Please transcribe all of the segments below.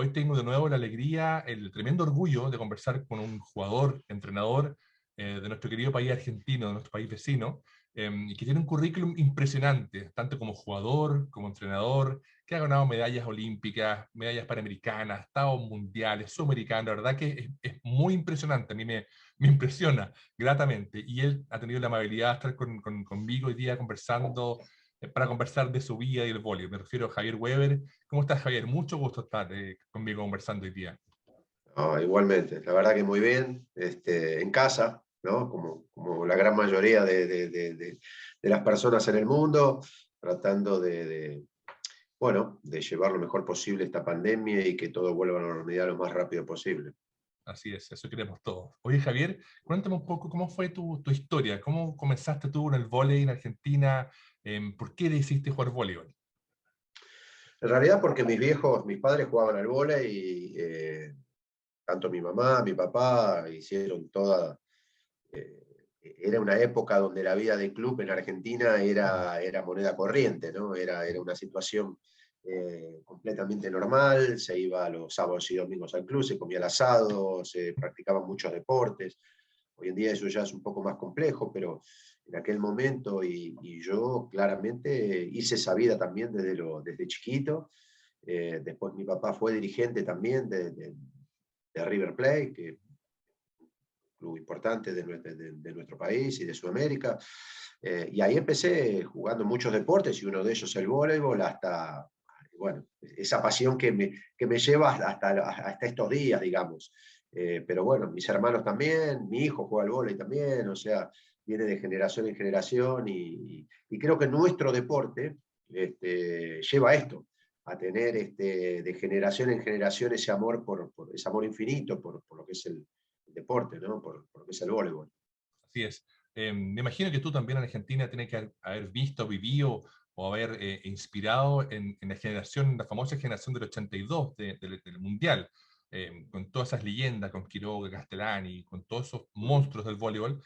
Hoy tengo de nuevo la alegría, el tremendo orgullo de conversar con un jugador, entrenador de nuestro querido país argentino, de nuestro país vecino, y que tiene un currículum impresionante, tanto como jugador, como entrenador, que ha ganado medallas olímpicas, medallas panamericanas, ha estado mundiales, sudamericanas. La verdad que es muy impresionante, a mí me impresiona gratamente. Y él ha tenido la amabilidad de estar conmigo hoy día conversando, para conversar de su vida y el vóley. Me refiero a Javier Weber. ¿Cómo estás, Javier? Mucho gusto estar conmigo conversando hoy día. No, igualmente, la verdad que muy bien, en casa, ¿no? Como la gran mayoría de las personas en el mundo, tratando bueno, de llevar lo mejor posible esta pandemia y que todo vuelva a la normalidad lo más rápido posible. Así es, eso queremos todos. Oye, Javier, cuéntame un poco cómo fue tu historia, cómo comenzaste tú en el vóley en Argentina, por qué decidiste jugar voleibol. En realidad porque mis padres jugaban al vóley y tanto mi mamá, mi papá hicieron eh, era una época donde la vida de club en Argentina era moneda corriente, ¿no? Era una situación completamente normal, se iba los sábados y domingos al club, se comía el asado, se practicaban muchos deportes. Hoy en día eso ya es un poco más complejo, pero en aquel momento, y yo claramente hice esa vida también desde chiquito. Después mi papá fue dirigente también de River Plate, que club importante de nuestro país y de Sudamérica. Y ahí empecé jugando muchos deportes y uno de ellos el voleibol, hasta, bueno, esa pasión que me lleva hasta estos días, digamos. Pero bueno, mis hermanos también, mi hijo juega al voleibol también, o sea, viene de generación en generación y creo que nuestro deporte lleva a esto, a tener de generación en generación ese amor, por ese amor infinito por lo que es el deporte, ¿no? Por lo que es el voleibol. Así es. Me imagino que tú también en Argentina tienes que haber visto, vivido o haber inspirado en la generación, la famosa generación del 82, del Mundial, con todas esas leyendas, con Quiroga, Castellani, con todos esos monstruos del voleibol.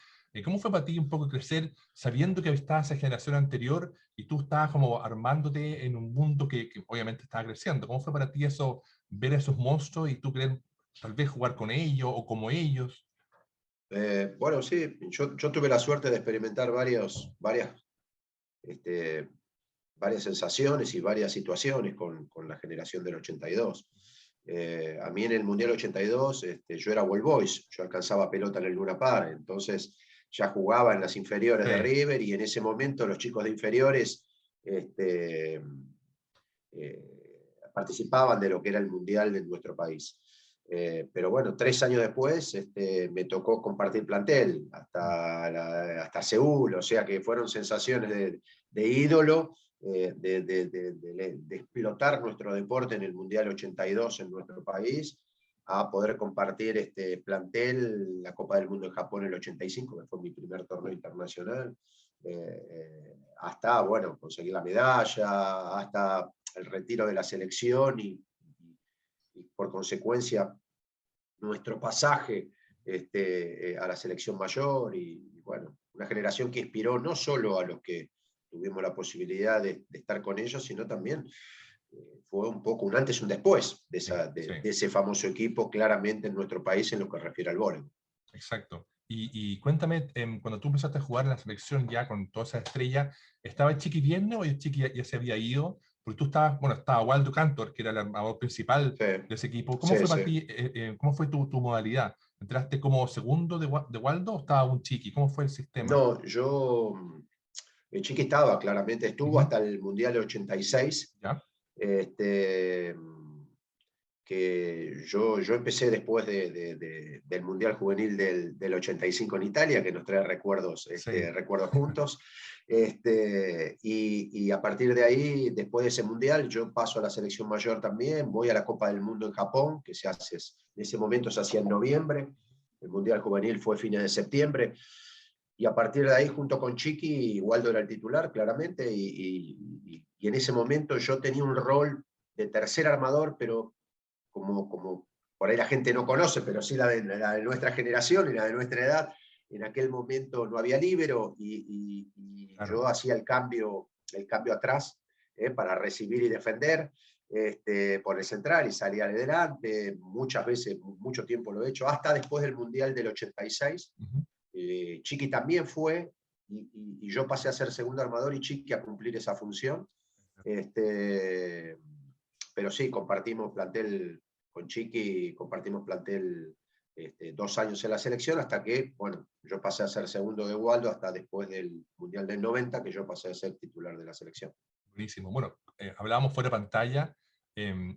¿Cómo fue para ti un poco crecer sabiendo que estaba esa generación anterior y tú estabas como armándote en un mundo que obviamente estaba creciendo? ¿Cómo fue para ti eso, ver a esos monstruos y tú querer tal vez jugar con ellos o como ellos? Bueno, sí, yo tuve la suerte de experimentar este, varias sensaciones y varias situaciones con la generación del 82. A mí en el Mundial 82 yo era All Boys, yo alcanzaba pelota en el Luna Park, entonces ya jugaba en las inferiores de Sí. River y en ese momento los chicos de inferiores participaban de lo que era el Mundial de nuestro país. Pero bueno, 3 años después me tocó compartir plantel hasta Seúl, o sea que fueron sensaciones de ídolo, de explotar nuestro deporte en el Mundial 82 en nuestro país, a poder compartir este plantel, la Copa del Mundo en Japón en el 85, que fue mi primer torneo internacional, hasta, bueno, conseguir la medalla, hasta el retiro de la selección y por consecuencia nuestro pasaje a la selección mayor y, bueno, una generación que inspiró no solo a los que tuvimos la posibilidad de estar con ellos, sino también fue un poco un antes y un después de, Sí, esa, sí. de ese famoso equipo claramente en nuestro país en lo que refiere al voleibol. Exacto. Y cuéntame, cuando tú empezaste a jugar en la selección ya con toda esa estrella, ¿estaba el Chiqui Viernes o el Chiqui ya se había ido? Porque tú estabas, bueno, estaba Waldo Cantor, que era el armador principal Sí, de ese equipo. ¿Cómo sí, fue para sí. ti, cómo fue tu modalidad? ¿Entraste como segundo de Waldo o estaba un Chiqui? ¿Cómo fue el sistema? No, el Chiqui estaba, claramente estuvo Ujú. hasta el Mundial 86. ¿Ya? Este, que yo empecé después del Mundial Juvenil del 85 en Italia, que nos trae recuerdos, Sí. recuerdos juntos. Y a partir de ahí, después de ese Mundial, yo paso a la selección mayor también, voy a la Copa del Mundo en Japón, que en ese momento se hacía en noviembre, el Mundial Juvenil fue fines de septiembre, y a partir de ahí, junto con Chiqui, Waldo era el titular, claramente, y en ese momento yo tenía un rol de tercer armador, pero como por ahí la gente no conoce, pero sí la de nuestra generación y la de nuestra edad, en aquel momento no había líbero y Claro. yo hacía el cambio atrás para recibir y defender. por el central y salir adelante. Muchas veces, mucho tiempo lo he hecho, hasta después del Mundial del 86. Chiqui también fue, y yo pasé a ser segundo armador y Chiqui a cumplir esa función. Pero sí, compartimos plantel con Chiqui, compartimos plantel 2 años en la selección, hasta que, bueno, yo pasé a ser segundo de Waldo hasta después del Mundial del 90, que yo pasé a ser titular de la selección. Buenísimo. Bueno, hablábamos fuera de pantalla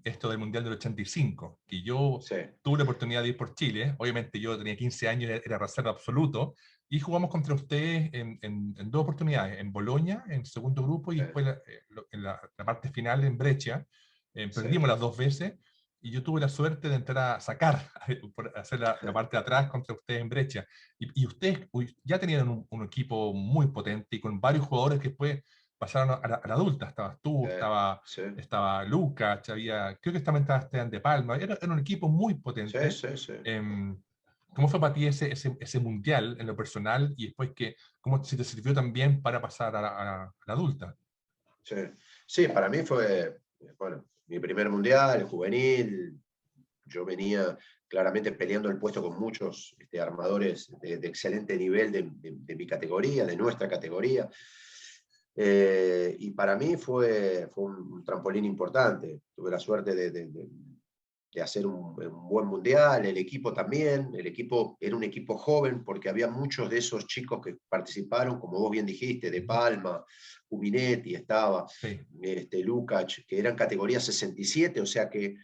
esto del Mundial del 85, que yo Sí. tuve la oportunidad de ir por Chile. Obviamente yo tenía 15 años, era reserva absoluto, y jugamos contra ustedes en 2 oportunidades, en Boloña, en segundo grupo, y después en la parte final en Brescia. Perdimos las 2 veces, y yo tuve la suerte de entrar a sacar, a hacer la parte de atrás contra ustedes en Brescia. Y ustedes ya tenían un equipo muy potente y con varios jugadores que después pasaron a la adulta. Estabas tú, estaba Lucas, creo que también estaba Esteban de Palma. Era un equipo muy potente. ¿Cómo fue para ti ese mundial en lo personal y después cómo se te sirvió también para pasar a la adulta? Sí, para mí fue, bueno, mi primer mundial, juvenil. Yo venía claramente peleando el puesto con muchos armadores de excelente nivel de mi categoría, de nuestra categoría. Y para mí fue un trampolín importante. Tuve la suerte de hacer un buen mundial, el equipo también. El equipo era un equipo joven porque había muchos de esos chicos que participaron, como vos bien dijiste, de Palma, Cuminetti estaba, Sí. Lukács, que eran categoría 67, o sea que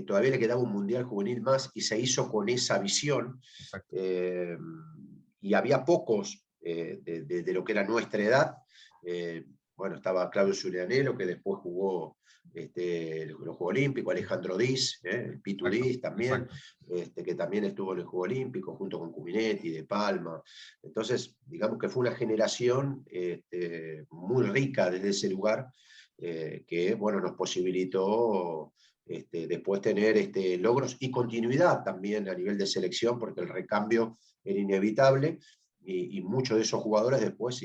todavía le quedaba un mundial juvenil más y se hizo con esa visión. Y había pocos de lo que era nuestra edad. Bueno, estaba Claudio Zulianelo, que después jugó los Juegos Olímpicos, Alejandro Diz, el Pitu Diz también, que también estuvo en el Juego Olímpico junto con Cuminetti, De Palma. Entonces, digamos que fue una generación muy rica desde ese lugar, que bueno, nos posibilitó después tener logros y continuidad también a nivel de selección, porque el recambio era inevitable. Y muchos de esos jugadores después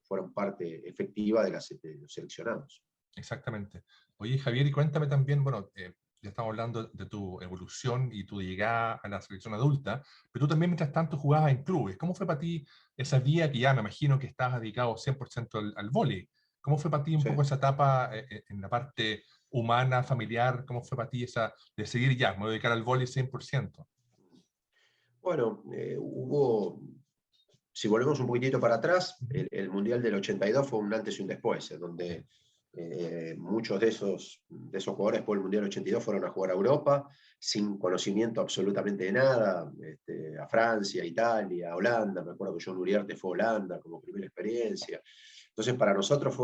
fueron parte efectiva de los seleccionados. Exactamente. Oye, Javier, y cuéntame también, bueno, ya estamos hablando de tu evolución y tu llegada a la selección adulta, pero tú también mientras tanto jugabas en clubes. ¿Cómo fue para ti esa vía que ya me imagino que estabas dedicado 100% al vóley? ¿Cómo fue para ti un poco esa etapa en la parte humana, familiar? ¿Cómo fue para ti esa de seguir ya, me voy a dedicar al vóley 100%? Bueno, si volvemos un poquitito para atrás, el Mundial del 82 fue un antes y un después, en donde muchos de esos jugadores por el Mundial 82 fueron a jugar a Europa sin conocimiento absolutamente de nada, a Francia, Italia, Holanda. Me acuerdo que John Uriarte fue a Holanda como primera experiencia. Entonces para nosotros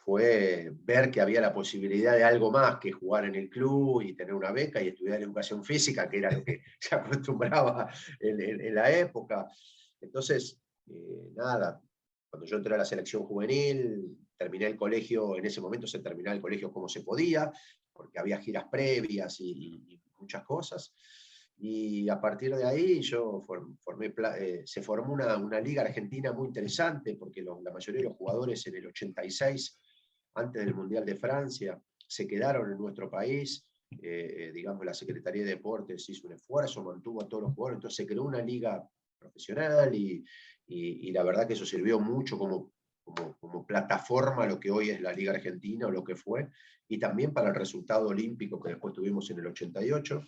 fue ver que había la posibilidad de algo más que jugar en el club y tener una beca y estudiar educación física, que era lo que se acostumbraba en la época. Entonces, nada, cuando yo entré a la selección juvenil, terminé el colegio, en ese momento se terminaba el colegio como se podía, porque había giras previas y muchas cosas. Y a partir de ahí se formó una liga argentina muy interesante, porque la mayoría de los jugadores en el 86, antes del Mundial de Francia, se quedaron en nuestro país. Digamos, la Secretaría de Deportes hizo un esfuerzo, mantuvo a todos los jugadores, entonces se creó una liga profesional y la verdad que eso sirvió mucho como plataforma a lo que hoy es la Liga Argentina o lo que fue, y también para el resultado olímpico que después tuvimos en el 88,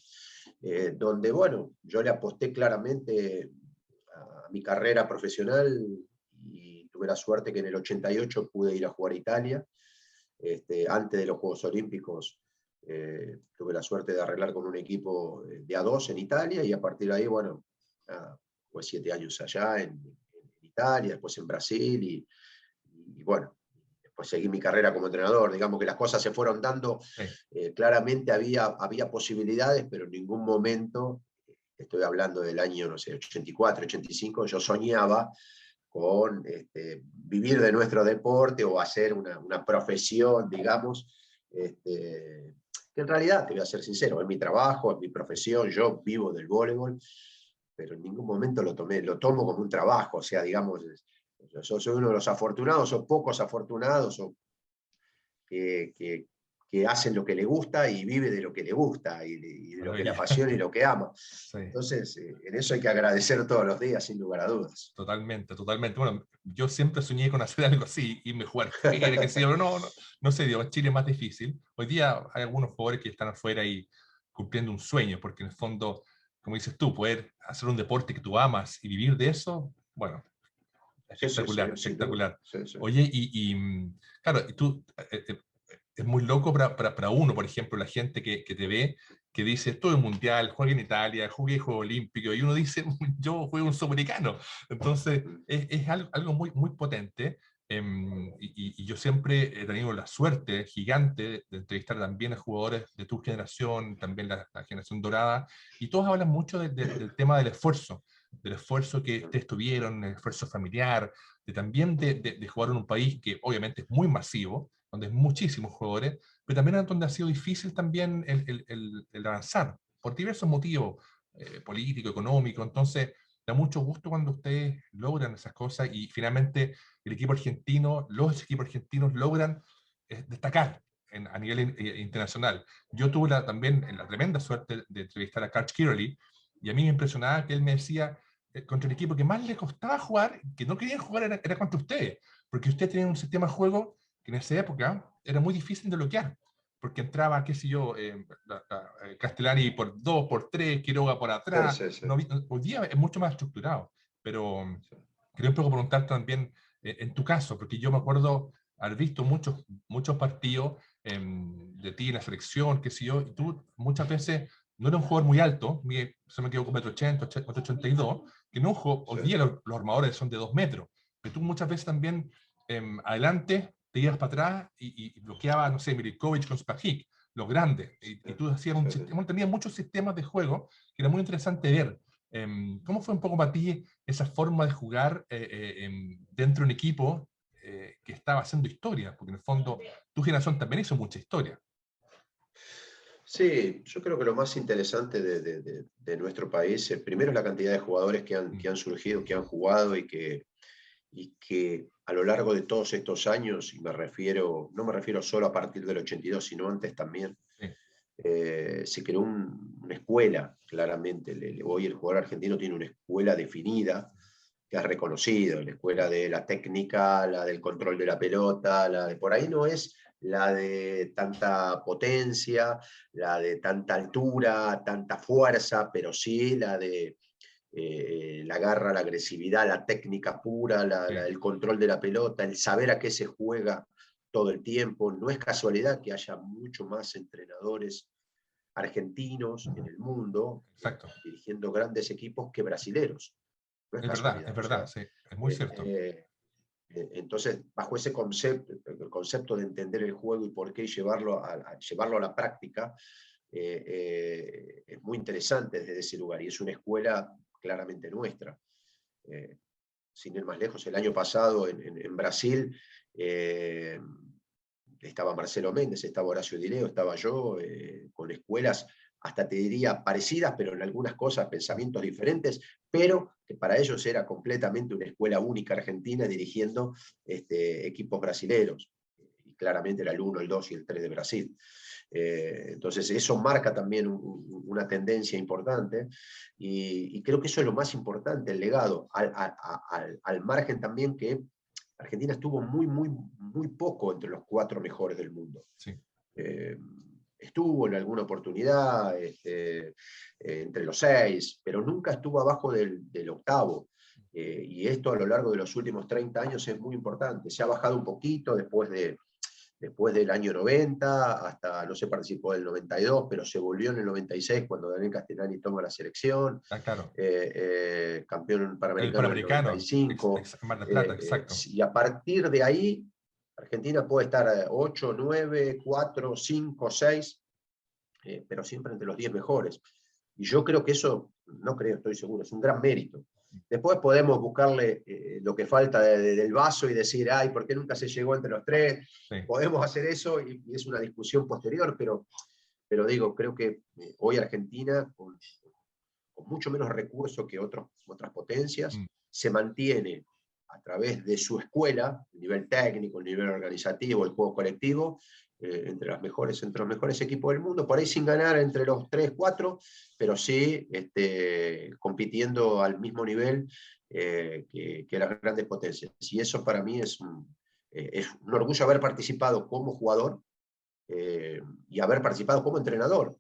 donde, bueno, yo le aposté claramente a mi carrera profesional y tuve la suerte que en el 88 pude ir a jugar a Italia. Antes de los Juegos Olímpicos tuve la suerte de arreglar con un equipo de A2 en Italia y a partir de ahí, bueno, fue 7 años allá en Italia, después en Brasil y bueno, después seguí mi carrera como entrenador. Digamos que las cosas se fueron dando, claramente había posibilidades, pero en ningún momento, estoy hablando del año, no sé, 84, 85, yo soñaba con vivir de nuestro deporte o hacer una profesión, digamos, que en realidad, te voy a ser sincero, es mi trabajo, es mi profesión, yo vivo del voleibol, pero en ningún momento lo tomo como un trabajo. O sea, digamos, yo soy uno de los afortunados o pocos afortunados que hacen lo que le gusta y vive de lo que le gusta y de lo que le apasiona y lo que ama. Sí. Entonces, en eso hay que agradecer todos los días, sin lugar a dudas. Totalmente, totalmente. Bueno, yo siempre soñé con hacer algo así, irme a jugar fuera, que sé yo, pero no sé, digo, en Chile es más difícil. Hoy día hay algunos jugadores que están afuera y cumpliendo un sueño, porque en el fondo, como dices tú, poder hacer un deporte que tú amas y vivir de eso, bueno, Sí, sí, sí, espectacular, sin duda. espectacular. Sí, sí. Oye, claro, y tú, es muy loco para uno, por ejemplo, la gente que te ve, que dice, estuve en Mundial, jugué en Italia, jugué Juego Olímpico, y uno dice, yo juego un sudamericano. Entonces, Mm. es algo muy, muy potente. Y yo siempre he tenido la suerte gigante de entrevistar también a jugadores de tu generación, también la generación dorada, y todos hablan mucho del tema del esfuerzo que ustedes tuvieron, el esfuerzo familiar, también de jugar en un país que obviamente es muy masivo, donde hay muchísimos jugadores, pero también es donde ha sido difícil también el avanzar, por diversos motivos, político, económico. Entonces, da mucho gusto cuando ustedes logran esas cosas y finalmente el equipo argentino, los equipos argentinos logran destacar a nivel internacional. Yo tuve también la tremenda suerte de entrevistar a Karch Kiraly, y a mí me impresionaba que él me decía, contra el equipo que más le costaba jugar, que no querían jugar, era contra ustedes, porque ustedes tenían un sistema de juego que en esa época era muy difícil de bloquear, porque entraba, qué sé yo, Castellani por 2, por 3, Quiroga por Sí, atrás. sí, sí. No, hoy día es mucho más estructurado, pero quería un poco preguntar también en tu caso, porque yo me acuerdo haber visto muchos partidos de ti en la selección, qué sé yo, y tú muchas veces no eres un jugador muy alto, se me quedó con 1,80 m, 1,82 m, que no hoy Sí. día los armadores son de 2 metros, pero tú muchas veces también adelante te ibas para atrás y bloqueaba, no sé, Milikovic con Spajic, los grandes, y tú hacías un Sí, sí. sistema, tenías muchos sistemas de juego que era muy interesante ver. ¿Cómo fue un poco para ti esa forma de jugar dentro de un equipo que estaba haciendo historia? Porque en el fondo tu generación también hizo mucha historia. Sí, yo creo que lo más interesante de nuestro país, primero es la cantidad de jugadores Mm, que han surgido, que han jugado y que a lo largo de todos estos años, y no me refiero solo a partir del 82, sino antes también, sí, se creó una escuela, claramente. Hoy el jugador argentino tiene una escuela definida, que has reconocido, la escuela de la técnica, la del control de la pelota, la de por ahí no es la de tanta potencia, la de tanta altura, tanta fuerza, pero sí la de la garra, la agresividad, la técnica pura, sí, el control de la pelota, el saber a qué se juega todo el tiempo. No es casualidad que haya mucho más entrenadores argentinos en el mundo exacto. dirigiendo grandes equipos que brasileros. No es Es casualidad. O verdad, sea, sí, es muy eh, cierto. eh, entonces, bajo ese concepto, el concepto de entender el juego y por qué llevarlo a la práctica, es muy interesante desde ese lugar y es una escuela claramente nuestra. Eh, Sin ir más lejos, el año pasado en Brasil estaba Marcelo Méndez, estaba Horacio Dileo, estaba yo, con escuelas hasta te diría parecidas, pero en algunas cosas pensamientos diferentes, pero que para ellos era completamente una escuela única argentina dirigiendo equipos brasileños. Y claramente era el 1, el 2 y el 3 de Brasil. Entonces eso marca también una tendencia importante y creo que eso es lo más importante, el legado, al margen también que Argentina estuvo muy poco entre los 4 mejores del mundo. Sí, Eh, Estuvo en alguna oportunidad entre los 6, pero nunca estuvo abajo del octavo. Y esto a lo largo de los últimos 30 años es muy importante. Se ha bajado un poquito después del año 90, hasta no se participó del 92, pero se volvió en el 96 cuando Daniel Castellani toma la selección, está claro. campeón El panamericano en el Panamericano, 95, Mar del Plata, exacto. y a partir de ahí Argentina puede estar 8, 9, 4, 5, 6, pero siempre entre los 10 mejores. Y yo creo que eso, no creo, estoy seguro, es un gran mérito. Después podemos buscarle lo que falta del vaso y decir, ay, ¿por qué nunca se llegó entre los 3? Sí, Podemos hacer eso y es una discusión posterior, pero digo, creo que hoy Argentina, con mucho menos recursos que otras potencias, mm, se mantiene a través de su escuela, el nivel técnico, el nivel organizativo, el juego colectivo, entre los mejores equipos del mundo, por ahí sin ganar entre los 3, 4, pero sí compitiendo al mismo nivel que las grandes potencias. Y eso para mí es un orgullo haber participado como jugador y haber participado como entrenador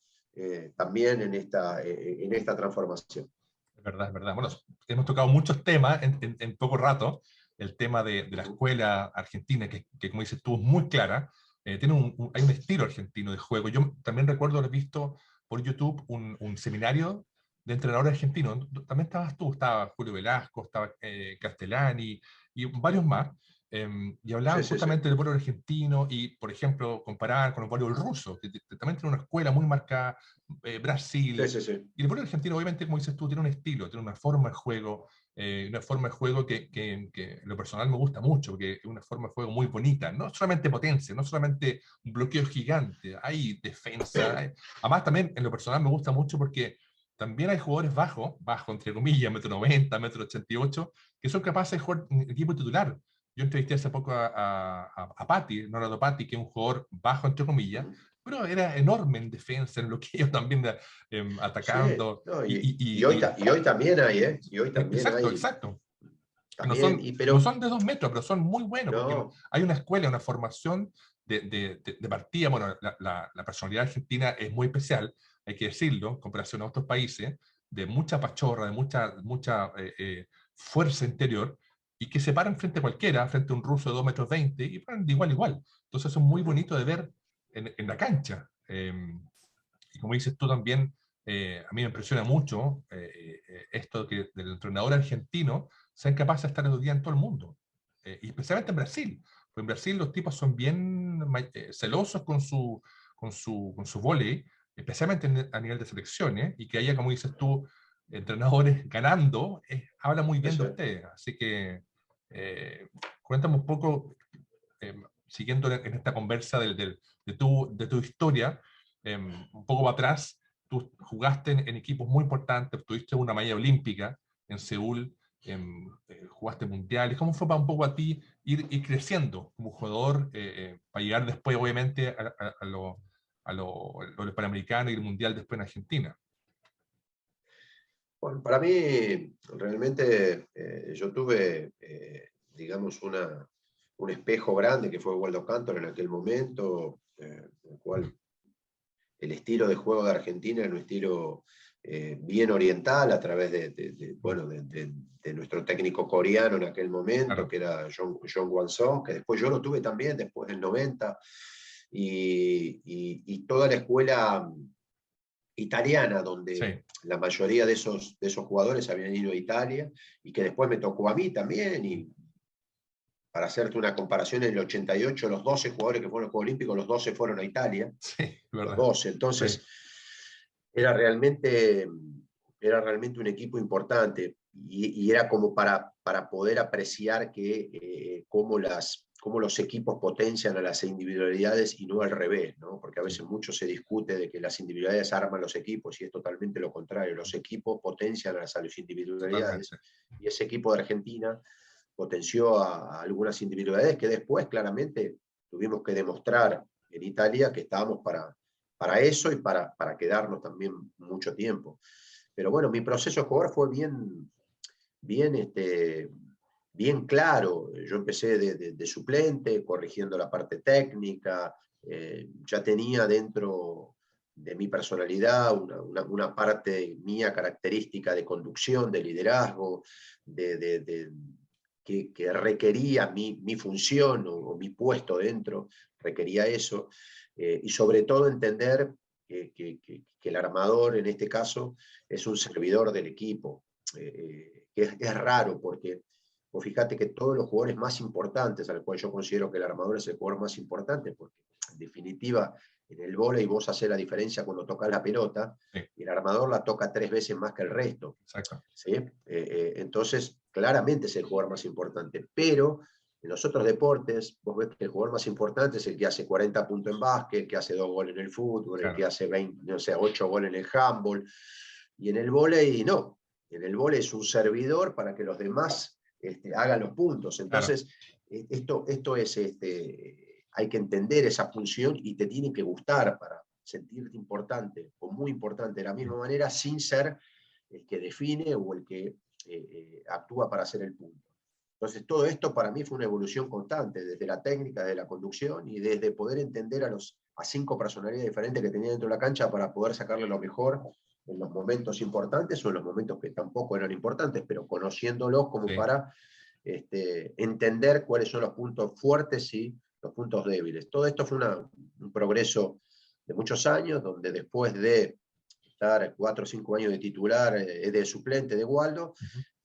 también en esta transformación. Es verdad. Bueno, hemos tocado muchos temas en poco rato. El tema de la escuela argentina, que como dices tú, es muy clara. Tiene hay un estilo argentino de juego. Yo también recuerdo haber visto por YouTube un seminario de entrenadores argentinos. También estabas tú, estaba Julio Velasco, estaba Castellani y varios más. Y Sí, hablaban sí, sí. justamente del voleibol argentino y, por ejemplo, comparaban con el voleibol ruso, que también tiene una escuela muy marcada, Sí, Brasil. sí, sí. Y el voleibol argentino, obviamente, como dices tú, tiene un estilo, tiene una forma de juego que en lo personal me gusta mucho, porque es una forma de juego muy bonita, no solamente potencia, no solamente un bloqueo gigante, hay defensa. Además, también en lo personal me gusta mucho porque también hay jugadores bajos, entre comillas, 1,90 m, 1,88 m, que son capaces de jugar en equipo titular. Yo entrevisté hace poco a Patti, Norado Patti, que es un jugador bajo, entre comillas, pero era enorme en defensa, en bloqueo también, Sí, atacando. no, y hoy también hay, ¿eh? Y hoy también Exacto, hay, exacto. No también, son, no pero son de 2 metros, pero son muy buenos, porque no, hay una escuela, una formación de partida. Bueno, la personalidad argentina es muy especial, hay que decirlo, en comparación a otros países, de mucha pachorra, de mucha fuerza interior, y que se paran frente a cualquiera, frente a un ruso de 2,20 m, y paran de igual a igual. Entonces eso es muy bonito de ver en la cancha. Y como dices tú también, a mí me impresiona mucho esto que del entrenador argentino sean capaces de estar estudiando en todo el mundo, y especialmente en Brasil. Porque en Brasil los tipos son bien celosos con su vóley, especialmente a nivel de selecciones, y que haya, como dices tú, entrenadores ganando, habla muy bien de eso es. ustedes. Así que cuéntame un poco, siguiendo en esta conversa de tu historia, un poco para atrás, tú jugaste en equipos muy importantes, tuviste una medalla olímpica en Seúl, jugaste mundiales. ¿Cómo fue para un poco a ti ir creciendo como jugador para llegar después, obviamente, a los Panamericanos y el Mundial después en Argentina? Bueno, para mí, realmente, yo tuve, digamos, un espejo grande que fue Waldo Cantor en aquel momento, el cual el estilo de juego de Argentina era un estilo bien oriental a través bueno, de nuestro técnico coreano en aquel momento, Claro, que era John Won-sung, que después yo lo tuve también, después del 90, y toda la escuela italiana, donde sí, la mayoría de esos jugadores habían ido a Italia, y que después me tocó a mí también, y para hacerte una comparación, en el 88 los 12 jugadores que fueron a los Juegos Olímpicos, los 12 fueron a Italia, sí, es los verdad. 12. Sí, Entonces, era realmente, era realmente un equipo importante y era como para poder apreciar cómo los equipos potencian a las individualidades y no al revés, ¿no? Porque a sí, veces mucho se discute de que las individualidades arman los equipos y es totalmente lo contrario. Los equipos potencian a las individualidades totalmente. y ese equipo de Argentina potenció a algunas individualidades que después claramente tuvimos que demostrar en Italia que estábamos para eso y para quedarnos también mucho tiempo. Pero bueno, mi proceso de jugador fue bien, bien claro. Yo empecé de suplente, corrigiendo la parte técnica, ya tenía dentro de mi personalidad una parte mía característica de conducción, de liderazgo, que requería mi función o mi puesto dentro, requería eso, y sobre todo entender que el armador en este caso es un servidor del equipo, que es raro porque vos fíjate que todos los jugadores más importantes, al cual yo considero que el armador es el jugador más importante, porque en definitiva en el vóley vos haces la diferencia cuando tocas la pelota Sí, y el armador la toca 3 veces más que el resto. exacto. ¿Sí? Entonces, claramente es el jugador más importante, pero en los otros deportes, vos ves que el jugador más importante es el que hace 40 puntos en básquet, el que hace 2 goles en el fútbol, el que Claro, hace 20, no sé, 8 goles en el handball, y en el vóley no. En el vóley es un servidor para que los demás hagan los puntos. claro. Entonces, esto es hay que entender esa función y te tiene que gustar para sentirte importante o muy importante de la misma manera, sin ser el que define o el que actúa para hacer el punto. Entonces, todo esto para mí fue una evolución constante, desde la técnica, de la conducción y desde poder entender a 5 personalidades diferentes que tenía dentro de la cancha para poder sacarle lo mejor en los momentos importantes o en los momentos que tampoco eran importantes, pero conociéndolos como para entender cuáles son los puntos fuertes y los puntos débiles. Todo esto fue un progreso de muchos años, donde después de estar 4 o 5 años de titular, de suplente de Waldo,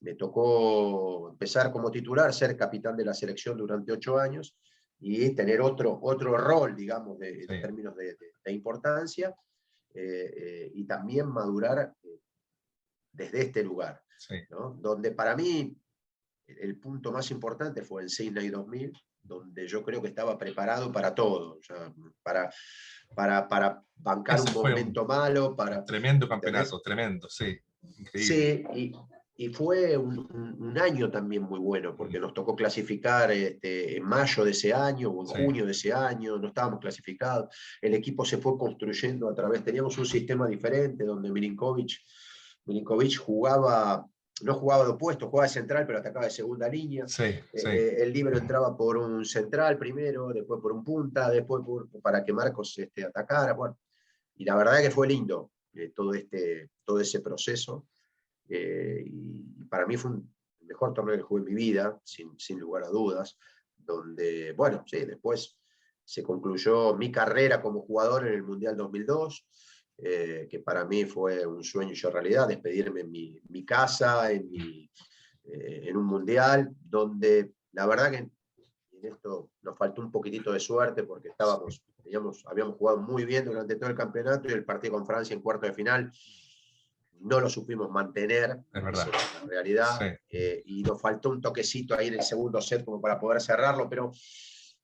me tocó empezar como titular, ser capitán de la selección durante 8 años y tener otro rol, digamos, en términos de importancia, y también madurar desde este lugar, ¿no? Donde para mí el punto más importante fue en Sydney 2000, donde yo creo que estaba preparado para todo, o sea, para bancar un momento malo, para... Tremendo campeonato, tremendo, sí. Increíble. Sí, y fue un año también muy bueno, porque nos tocó clasificar en mayo de ese año o en junio de ese año, no estábamos clasificados, el equipo se fue construyendo a través, teníamos un sistema diferente donde Milinkovic jugaba, no jugaba de opuesto, jugaba de central, pero atacaba de segunda línea. El líbero entraba por un central primero, después por un punta, después para que Marcos atacara. Bueno, y la verdad que fue lindo todo ese proceso. Y para mí fue el mejor torneo que jugué en mi vida, sin lugar a dudas, donde, bueno, sí, después se concluyó mi carrera como jugador en el Mundial 2002, que para mí fue un sueño hecho realidad, despedirme en mi casa, en un Mundial, donde la verdad que en esto nos faltó un poquitito de suerte, porque habíamos jugado muy bien durante todo el campeonato, y el partido con Francia en cuarto de final no lo supimos mantener, es verdad. Esa es la realidad, y nos faltó un toquecito ahí en el segundo set como para poder cerrarlo, pero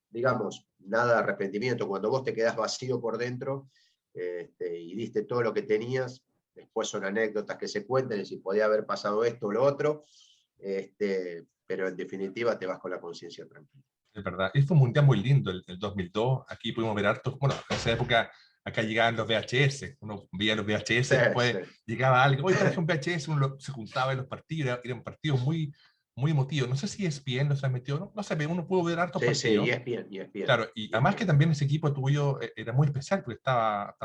digamos, nada de arrepentimiento. Cuando vos te quedás vacío por dentro y diste todo lo que tenías, después son anécdotas que se cuentan y si podía haber pasado esto o lo otro, pero en definitiva te vas con la conciencia tranquila. Es verdad, y fue un mundial muy lindo el 2002, aquí pudimos ver hartos, bueno, en esa época acá llegaban los VHS, uno veía los VHS, después llegaba alguien, oye, traje un VHS, uno se juntaba en los partidos, eran partidos muy, muy emotivos, no sé si ESPN los transmitió, no sé, pero uno pudo ver hartos partidos. Sí, ESPN. Claro, y además que también ese equipo tuyo era muy especial, porque estaba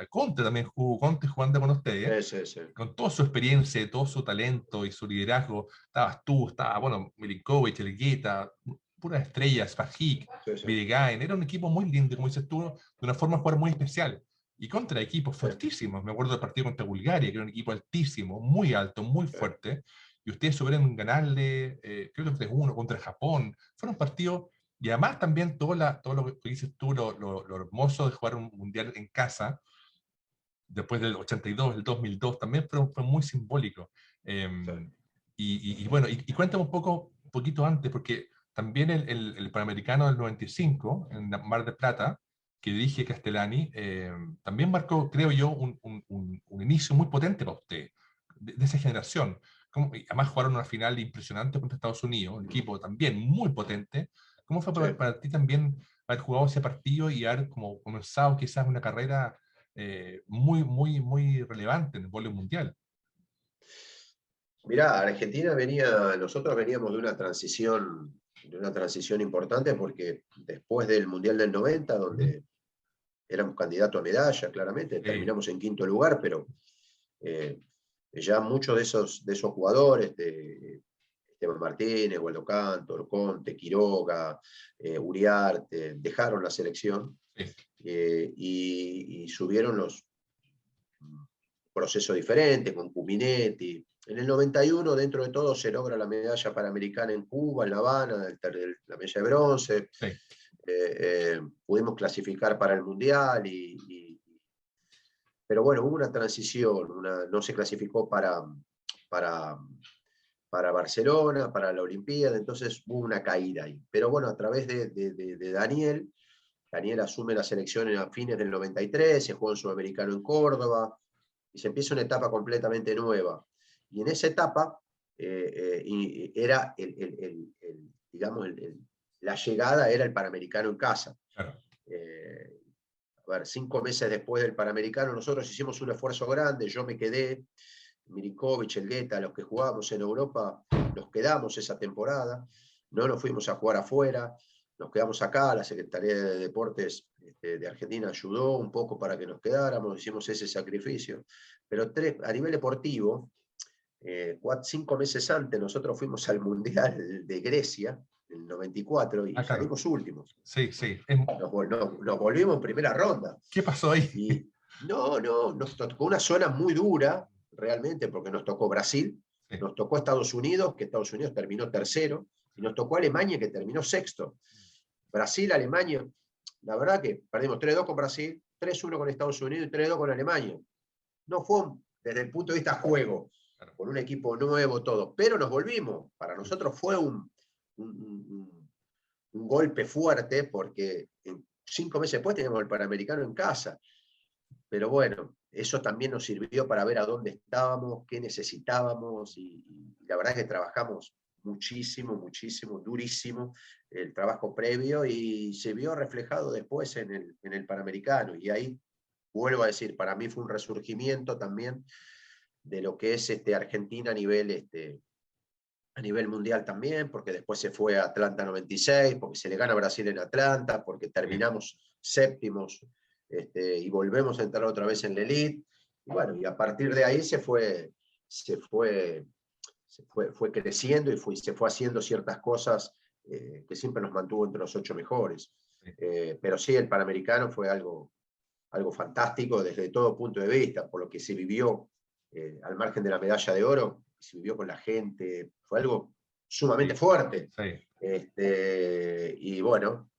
Conte también jugando con ustedes, con toda su experiencia, todo su talento y su liderazgo, estabas tú, bueno, Milinkovic, Elgueta, puras estrellas, Fajic, Videgain, era un equipo muy lindo, como dices tú, de una forma de jugar muy especial, y contra equipos fuertísimos. Me acuerdo del partido contra Bulgaria, que era un equipo altísimo, muy alto, muy fuerte, y ustedes supieron ganarle, creo que 3-1 contra Japón. Fueron partidos, y además también todo lo que dices tú, lo hermoso de jugar un mundial en casa, después del 82, el 2002, también fue muy simbólico. Y bueno, y cuéntame un poquito antes, porque también el Panamericano del 95, en Mar del Plata, que dirige Castellani, también marcó, creo yo, un inicio muy potente para usted, de esa generación. Y además jugaron una final impresionante contra Estados Unidos, un equipo también muy potente. ¿Cómo fue para ti también haber jugado ese partido y haber como comenzado quizás una carrera muy, muy, muy relevante en el vóley mundial? Mirá, nosotros veníamos de una transición importante, porque después del Mundial del 90, donde éramos candidatos a medalla, claramente, terminamos en quinto lugar, pero ya muchos de esos jugadores, Esteban Martínez, Waldo Cantor, Conte, Quiroga, Uriarte, dejaron la selección y subieron los procesos diferentes, con Cuminetti. En el 91, dentro de todo, se logra la medalla panamericana en Cuba, en La Habana, la medalla de bronce. Pudimos clasificar para el Mundial, pero bueno, hubo una transición, no se clasificó para Barcelona, para la Olimpiada, entonces hubo una caída ahí. Pero bueno, a través de Daniel asume la selección a fines del 93, se juega un sudamericano en Córdoba, y se empieza una etapa completamente nueva. Y en esa etapa era digamos, la llegada era el Panamericano en casa. Claro. A ver, 5 meses después del Panamericano, nosotros hicimos un esfuerzo grande, yo me quedé, Milinkovic, Elgueta, los que jugábamos en Europa, nos quedamos esa temporada, no nos fuimos a jugar afuera, nos quedamos acá, la Secretaría de Deportes de Argentina ayudó un poco para que nos quedáramos, hicimos ese sacrificio, pero a nivel deportivo, 5 meses antes nosotros fuimos al Mundial de Grecia, en el 94, y Claro. salimos últimos. Sí, sí. Nos volvimos en primera ronda. ¿Qué pasó ahí? Y nos tocó una zona muy dura, realmente, porque nos tocó Brasil, Sí. nos tocó Estados Unidos, que Estados Unidos terminó tercero, y nos tocó Alemania, que terminó sexto. Brasil, Alemania, la verdad que perdimos 3-2 con Brasil, 3-1 con Estados Unidos y 3-2 con Alemania. No fue, desde el punto de vista juego, claro, con un equipo nuevo, todo, pero nos volvimos. Para nosotros fue un golpe fuerte, porque 5 meses después teníamos el Panamericano en casa. Pero bueno, eso también nos sirvió para ver a dónde estábamos, qué necesitábamos, y la verdad es que trabajamos muchísimo, muchísimo, durísimo el trabajo previo, y se vio reflejado después en el Panamericano. Y ahí, vuelvo a decir, para mí fue un resurgimiento también de lo que es Argentina a nivel mundial también, porque después se fue a Atlanta 96, porque se le gana a Brasil en Atlanta, porque terminamos séptimos, y volvemos a entrar otra vez en la elite. Y bueno, y a partir de ahí fue creciendo, y se fue haciendo ciertas cosas que siempre nos mantuvo entre los 8 mejores. Pero sí, el Panamericano fue algo fantástico desde todo punto de vista, por lo que se vivió al margen de la medalla de oro, se vivió con la gente, fue algo sumamente fuerte. Sí. Y bueno,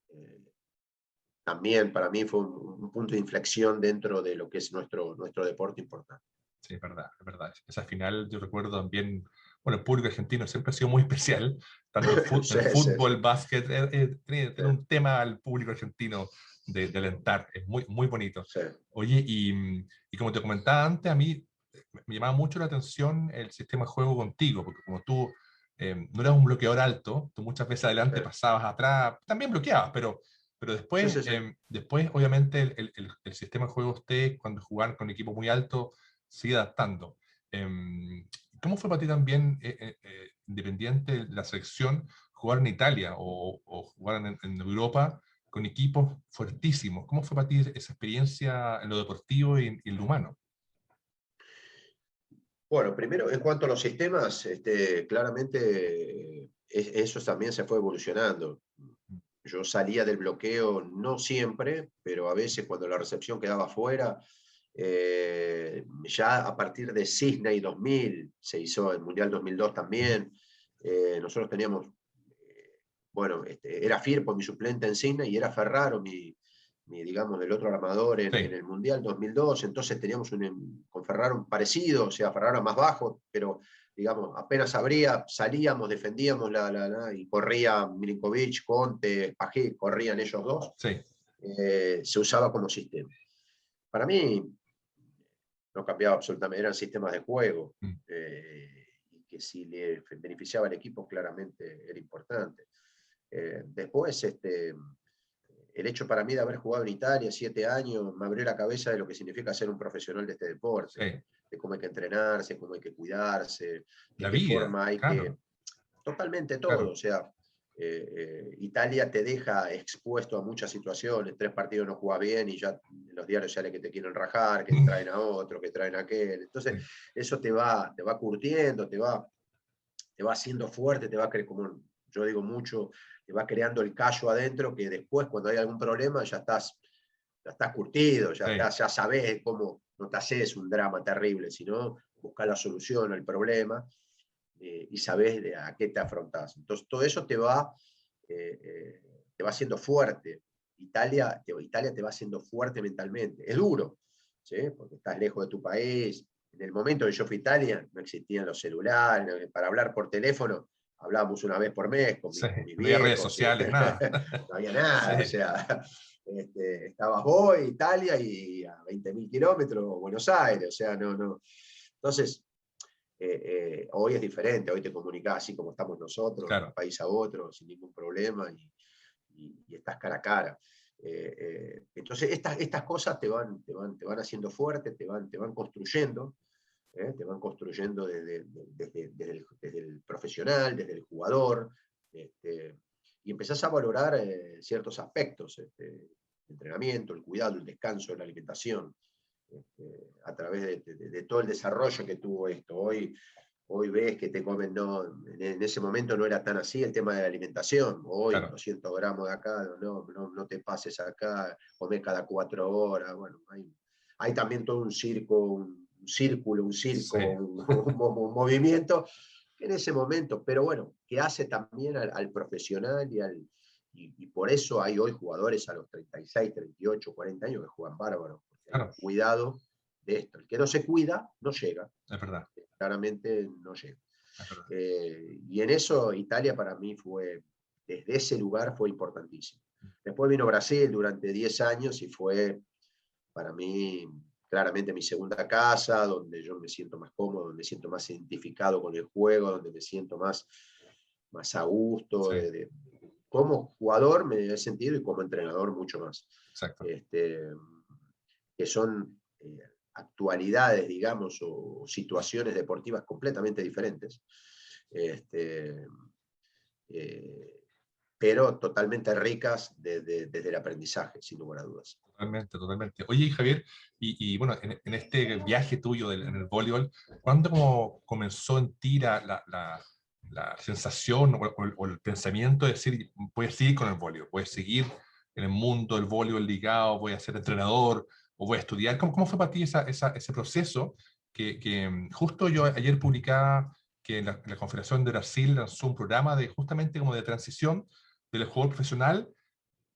también para mí fue un punto de inflexión dentro de lo que es nuestro deporte importante. Sí, es verdad, es verdad. Esa final yo recuerdo también, bueno, el público argentino siempre ha sido muy especial, tanto Sí, el fútbol, sí. básquet, tiene un tema al público argentino de alentar, es muy, muy bonito. Sí. Oye, y como te comentaba antes, a mí me llamaba mucho la atención el sistema de juego contigo, porque como tú no eras un bloqueador alto, tú muchas veces adelante Sí. pasabas atrás, también bloqueabas, pero después, Sí, sí, sí. después obviamente, el sistema de juego usted, cuando jugaban con equipos muy altos, sigue adaptando. ¿Cómo fue para ti también, independiente de la selección, jugar en Italia o jugar en Europa con equipos fuertísimos? ¿Cómo fue para ti esa experiencia en lo deportivo y en lo humano? Bueno, primero, en cuanto a los sistemas, claramente eso también se fue evolucionando. Yo salía del bloqueo, no siempre, pero a veces cuando la recepción quedaba fuera, ya a partir de Sydney 2000, se hizo el Mundial 2002 también, nosotros teníamos, bueno, era Firpo mi suplente en Sydney y era Ferraro digamos, el otro armador en el Mundial 2002, entonces teníamos con Ferraro un parecido, o sea, Ferraro más bajo, pero digamos, apenas abría, salíamos, defendíamos y corría Milinkovic, Conte, Pajé, corrían ellos dos. Sí. Se usaba como sistema. Para mí no cambiaba absolutamente, eran sistemas de juego, y que si le beneficiaba al equipo claramente era importante. Después, el hecho para mí de haber jugado en Italia 7 años me abrió la cabeza de lo que significa ser un profesional de este deporte, Sí. de cómo hay que entrenarse, cómo hay que cuidarse, de La qué vida, forma hay claro. totalmente todo, Claro. o sea, Italia te deja expuesto a muchas situaciones, 3 partidos no jugás bien y ya en los diarios sale que te quieren rajar, que traen a otro, que traen a aquel, entonces eso te va curtiendo, te va haciendo fuerte, te va como yo digo mucho, te va creando el callo adentro, que después cuando hay algún problema ya estás curtido, ya sabes cómo, no te haces un drama terrible, sino buscar la solución al problema, y sabes a qué te afrontás. Entonces todo eso te va haciendo fuerte. Italia te va haciendo fuerte mentalmente. Es duro, ¿sí? Porque estás lejos de tu país. En el momento que yo fui a Italia no existían los celulares, para hablar por teléfono hablábamos una vez por mes con mis No había redes viejos, ¿sí? sociales, nada. No había nada, o sea, estabas vos, Italia, y a 20.000 kilómetros Buenos Aires, o sea, no. Entonces, hoy es diferente, hoy te comunicás así como estamos nosotros, de un Claro. país a otro, sin ningún problema, y estás cara a cara. Entonces, estas cosas te van haciendo fuerte, te van construyendo. Te van construyendo desde el profesional, desde el jugador, y empezás a valorar ciertos aspectos, el entrenamiento, el cuidado, el descanso, la alimentación, a través de todo el desarrollo que tuvo esto. Hoy ves que te comen, no, en ese momento no era tan así el tema de la alimentación. Hoy, Claro. 200 gramos de acá, no te pases acá, comés cada 4 horas. Bueno, hay también todo un circo, un círculo, un circo, Sí. un movimiento, que en ese momento, pero bueno, que hace también al profesional y por eso hay hoy jugadores a los 36, 38, 40 años que juegan bárbaro, porque hay Claro, un cuidado de esto. El que no se cuida, no llega, es verdad, claramente no llega. es verdad. Y en eso Italia para mí desde ese lugar fue importantísimo. Después vino Brasil durante 10 años y fue para mí claramente mi segunda casa, donde yo me siento más cómodo, donde me siento más identificado con el juego, donde me siento más a gusto. Sí, Como jugador me he sentido y como entrenador mucho más. exacto. Que son actualidades, digamos, o situaciones deportivas completamente diferentes. Este, eh, pero totalmente ricas desde el aprendizaje, sin lugar a dudas. Totalmente, totalmente. Oye, Javier, bueno, en este viaje tuyo en el voleibol, ¿cuándo como comenzó en ti la sensación o el pensamiento de decir, voy a seguir con el voleibol, voy a seguir en el mundo del voleibol ligado, voy a ser entrenador o voy a estudiar? ¿Cómo fue para ti ese proceso que justo yo ayer publicaba que la Confederación de Brasil lanzó un programa de justamente como de transición del jugador profesional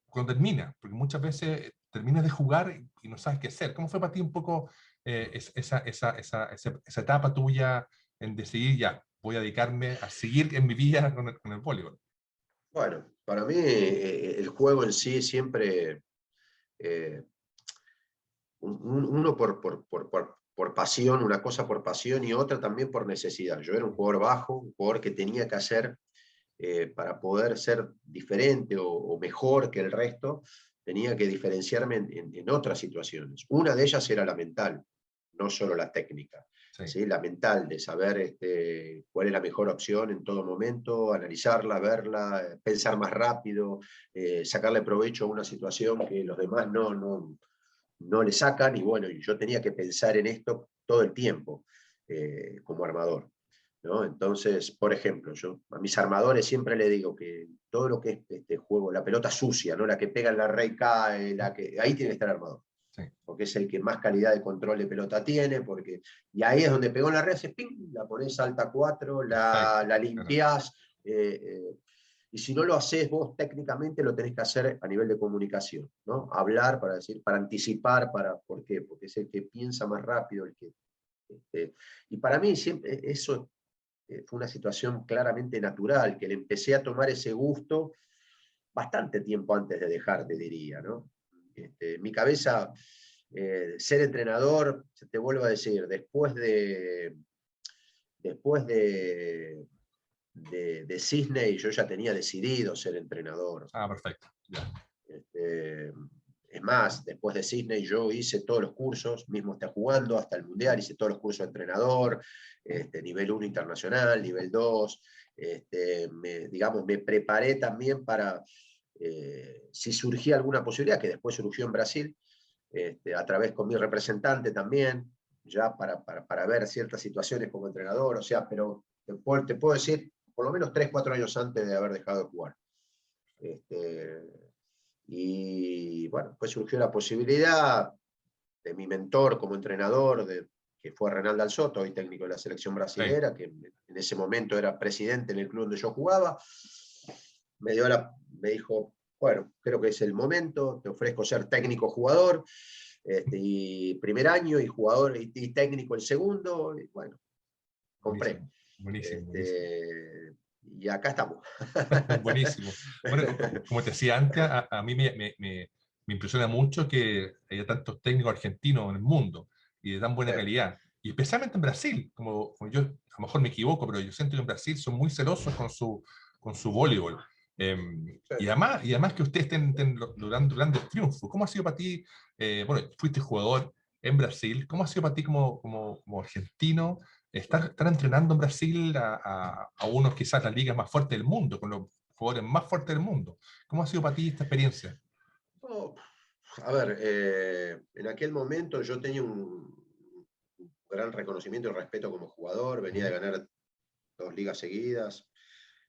cuando termina, porque muchas veces terminas de jugar y no sabes qué hacer? ¿Cómo fue para ti un poco esa etapa tuya en decidir, ya, voy a dedicarme a seguir en mi vida con el voleibol? Bueno, para mí el juego en sí siempre, eh, uno por pasión, una cosa por pasión y otra también por necesidad. Yo era un jugador bajo, un jugador que tenía que hacer para poder ser diferente o mejor que el resto, tenía que diferenciarme en otras situaciones. Una de ellas era la mental, no solo la técnica. Sí, ¿Sí? La mental, de saber cuál es la mejor opción en todo momento, analizarla, verla, pensar más rápido, sacarle provecho a una situación que los demás no le sacan, y bueno, yo tenía que pensar en esto todo el tiempo como armador. ¿No? Entonces, por ejemplo, yo a mis armadores siempre le digo que todo lo que es este juego, la pelota sucia, ¿no? La que pega en la red cae, ahí tiene que estar el armador, sí, porque es el que más calidad de control de pelota tiene, y ahí es donde pegó en la red, haces ping, la pones alta 4, perfecto. la Claro, limpiás, y si no lo haces vos técnicamente, lo tenés que hacer a nivel de comunicación, ¿no? Hablar para decir, para anticipar, ¿por qué? Porque es el que piensa más rápido, y para mí siempre eso fue una situación claramente natural, que le empecé a tomar ese gusto bastante tiempo antes de dejar, te diría, ¿no? Mi cabeza, ser entrenador, te vuelvo a decir, después de Sydney yo ya tenía decidido ser entrenador. perfecto. Ya. Este, es más, después de Sydney yo hice todos los cursos, mismo está jugando, hasta el Mundial, hice todos los cursos de entrenador, nivel 1 internacional, nivel 2, digamos, me preparé también para, si surgía alguna posibilidad, que después surgió en Brasil, a través con mi representante también, ya para ver ciertas situaciones como entrenador, o sea, pero te puedo decir, por lo menos 3, 4 años antes de haber dejado de jugar. Y bueno, pues surgió la posibilidad de mi mentor como entrenador, que fue Renaldo Alsoto, hoy técnico de la selección Sí, brasilera, que en ese momento era presidente en el club donde yo jugaba. Me dijo, bueno, creo que es el momento, te ofrezco ser técnico jugador, y primer año, y jugador y técnico el segundo, y bueno, compré. buenísimo, buenísimo, buenísimo. Y acá estamos. Buenísimo. Bueno, como te decía antes, a mí me impresiona mucho que haya tantos técnicos argentinos en el mundo y de tan buena calidad. Y especialmente en Brasil, como yo a lo mejor me equivoco, pero yo siento que en Brasil son muy celosos con su voleibol. Y además que ustedes estén logrando grandes triunfos. ¿Cómo ha sido para ti? Bueno, fuiste jugador en Brasil. ¿Cómo ha sido para ti como argentino estar entrenando en Brasil a unos quizás las ligas más fuertes del mundo, con los jugadores más fuertes del mundo? ¿Cómo ha sido para ti esta experiencia? Oh, a ver, en aquel momento yo tenía un gran reconocimiento y respeto como jugador, venía de ganar 2 ligas seguidas,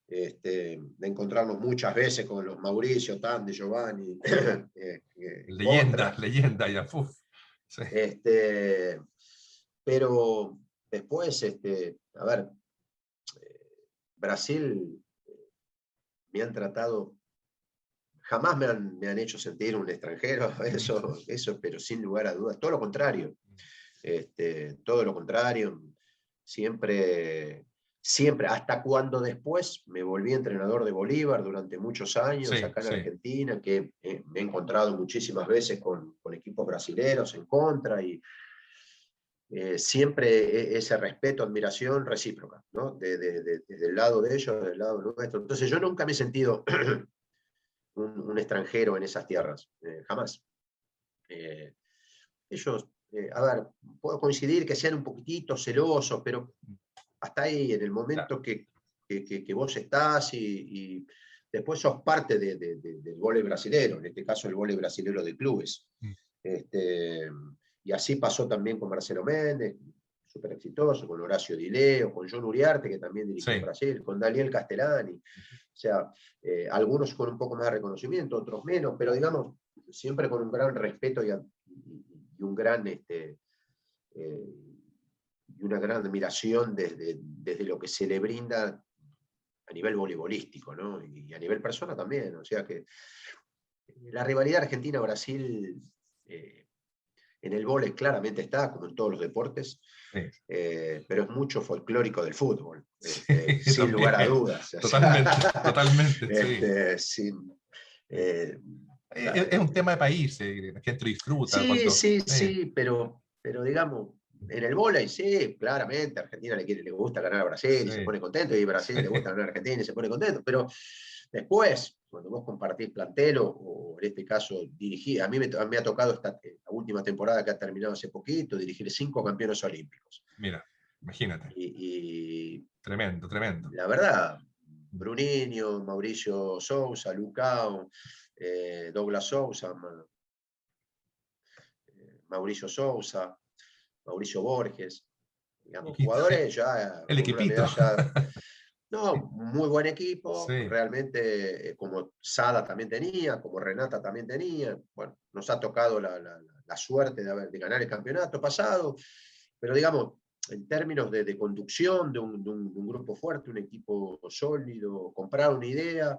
de encontrarnos muchas veces con los Mauricio, Tande, Giovanni, Leyenda, contra. leyenda, ya, uf. Sí. Pero después, a ver, Brasil me han tratado, jamás me han hecho sentir un extranjero, eso, pero sin lugar a dudas, todo lo contrario, todo lo contrario, siempre, siempre, hasta cuando después me volví entrenador de Bolívar durante muchos años Sí, acá en sí. Argentina, que me he encontrado muchísimas veces con equipos brasileños en contra y siempre ese respeto, admiración recíproca, ¿no? Desde el lado de ellos, del lado nuestro. Entonces yo nunca me he sentido un extranjero en esas tierras, jamás. Eh, ellos, a ver, puedo coincidir que sean un poquitito celosos, pero hasta ahí, en el momento que vos estás y después sos parte del vóley brasilero, en este caso el vóley brasilero de clubes. Este, y así pasó también con Marcelo Méndez, súper exitoso, con Horacio Di Leo, con John Uriarte, que también dirigió en Sí. Brasil, con Daniel Castellani. O sea, algunos con un poco más de reconocimiento, otros menos, pero digamos, siempre con un gran respeto y un gran, y una gran admiración desde lo que se le brinda a nivel voleibolístico, ¿no? Y a nivel persona también. O sea que la rivalidad Argentina-Brasil en el vóley claramente está, como en todos los deportes, Sí. pero es mucho folclórico del fútbol, Sí, sin lugar a dudas. totalmente, totalmente, sí. Sin, Es un tema de país, la gente lo disfruta sí, cuando... sí, sí, pero digamos, en el vóley, sí, claramente, Argentina le gusta ganar a Brasil y se Sí, pone contento, y Brasil le gusta ganar a Argentina y se pone contento, pero después, cuando vos compartís plantel, o en este caso dirigir, a mí me ha tocado la última temporada que ha terminado hace poquito, dirigir 5 campeones olímpicos. mira, imagínate. Y Tremendo, tremendo. la verdad, Bruninho, Mauricio Sousa, Lucao, Douglas Sousa, Mauricio Sousa, Mauricio Borges, digamos, jugadores ya El con una equipito. medalla. No, muy buen equipo, Sí, realmente, como Sada también tenía, como Renata también tenía. Bueno, nos ha tocado la suerte de ganar el campeonato pasado, pero digamos, en términos de conducción de un grupo fuerte, un equipo sólido, compraron una idea,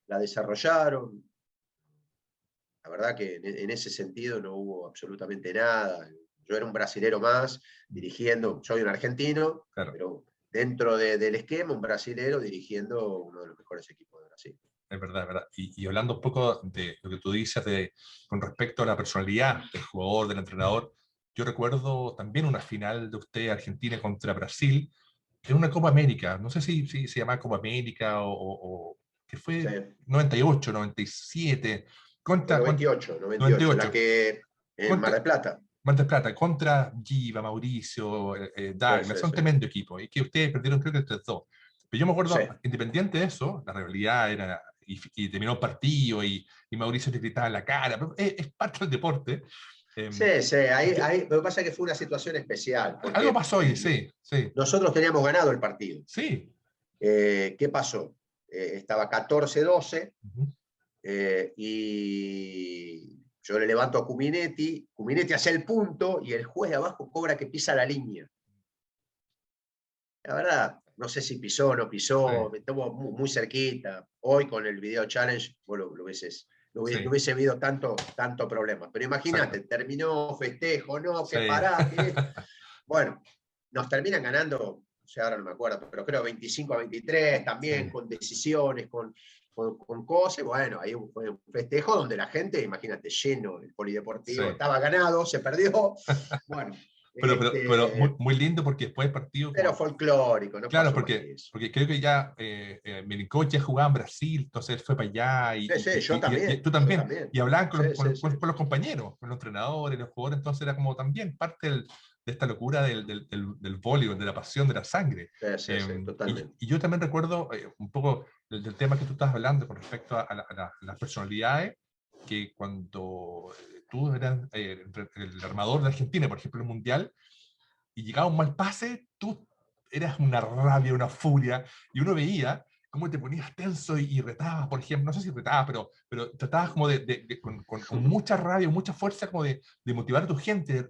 la desarrollaron. La verdad que en ese sentido no hubo absolutamente nada. Yo era un brasilero más, dirigiendo, soy un argentino, claro, pero dentro del esquema, un brasilero dirigiendo uno de los mejores equipos de Brasil. es verdad, es verdad. Y hablando un poco de lo que tú dices con respecto a la personalidad del jugador, del entrenador, yo recuerdo también una final de usted Argentina contra Brasil en una Copa América. No sé si se llama Copa América que Sí. fue 98, 97, Fue contra, 98, 98, la 98, que en Mar contra, del Plata. Mar del Plata, contra Giva, Mauricio, Sí, Dagner, sí, son sí. tremendo equipo, y que ustedes perdieron creo que el 3-2. Pero yo me Sí, acuerdo, independiente de eso, la realidad era, y terminó el partido, y Mauricio te gritaba en la cara, pero es parte del deporte. Eh, sí, sí. yo, Lo que pasa es que fue una situación especial, algo porque pasó ahí, sí, sí, nosotros teníamos ganado el partido. sí. ¿Qué pasó? Estaba 14-12, Ujú. y yo le levanto a Cuminetti hace el punto y el juez de abajo cobra que pisa la línea. La verdad, no sé si pisó o no Sí, pisó, me estuvo muy cerquita. Hoy con el video challenge vos lo sí, hubiese habido tanto problema. Pero exacto. imagínate, terminó festejo, no, que Sí, pará, que... Bueno, nos terminan ganando, o sea, ahora no me acuerdo, pero creo 25-23, también sí, con decisiones, con cosas. Bueno, ahí fue un festejo donde la gente, imagínate, lleno, el sí. polideportivo estaba ganado, se perdió. Bueno, Este, muy, muy lindo porque después del partido, pero folclórico, no claro, pasó más que eso. porque creo que ya Milinkovic ya jugaba en Brasil, entonces él fue para allá Sí, sí, y tú yo también, también. y hablaban Sí, sí, sí. con los compañeros, con los entrenadores, los jugadores, entonces era como también parte de esta locura del voleibol, de la pasión, de la sangre. Sí, sí, sí, totalmente. Y yo también recuerdo un poco del tema que tú estabas hablando con respecto a las personalidades, que cuando tú eras el armador de Argentina, por ejemplo, en el Mundial, y llegaba un mal pase, tú eras una rabia, una furia, y uno veía cómo te ponías tenso y retabas, por ejemplo, no sé si retabas, pero tratabas como con mucha rabia, mucha fuerza, como de motivar a tu gente,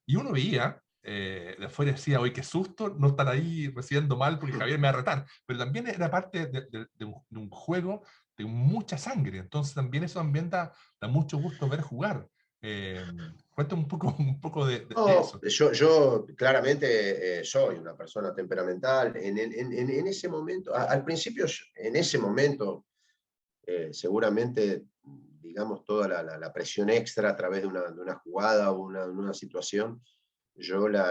y uno veía, de afuera decía, oye, qué susto no estar ahí recibiendo mal porque Javier me va a retar, pero también era parte de un juego de mucha sangre, entonces también eso también da mucho gusto ver jugar. Eh, Cuéntame un poco de No, eso. yo claramente soy una persona temperamental. En ese momento, al principio, en ese momento, seguramente, digamos, toda la presión extra a través de una jugada o una situación, yo la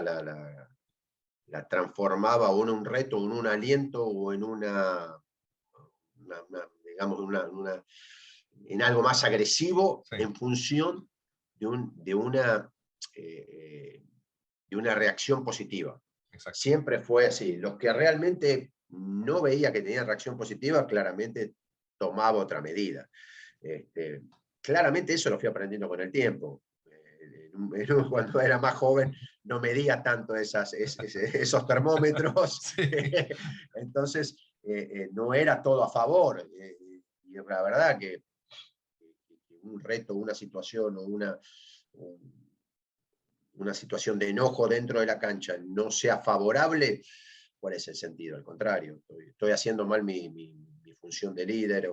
transformaba o en un reto, o en un aliento o en digamos, en algo más agresivo Sí, en función de, de eh, de una reacción positiva. exacto. Siempre fue así. Los que realmente no veía que tenían reacción positiva, claramente tomaba otra medida. Este, claramente eso lo fui aprendiendo con el tiempo. Cuando era más joven no medía tanto esos termómetros, Sí, entonces no era todo a favor. Y la verdad que un reto, una situación o una situación de enojo dentro de la cancha no sea favorable, ¿cuál es el sentido? Al contrario, estoy haciendo mal mi función de líder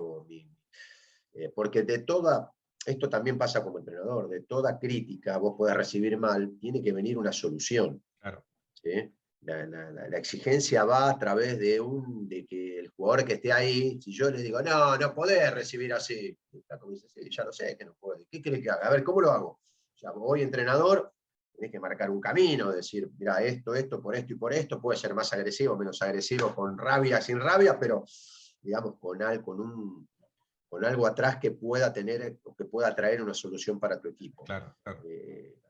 porque de toda, esto también pasa como entrenador, de toda crítica vos podés recibir mal, tiene que venir una solución. claro. ¿Sí? La exigencia va a través de que el jugador que esté ahí, si yo le digo, no, no podés recibir así, como dice, sí, ya lo sé que no puede. ¿Qué querés que haga? A ver, ¿cómo lo hago? O sea, voy entrenador, tenés que marcar un camino, decir, mira, esto, por esto y por esto, puede ser más agresivo, menos agresivo, con rabia, sin rabia, pero digamos, con algo atrás que pueda tener, que pueda traer una solución para tu equipo. Claro, claro.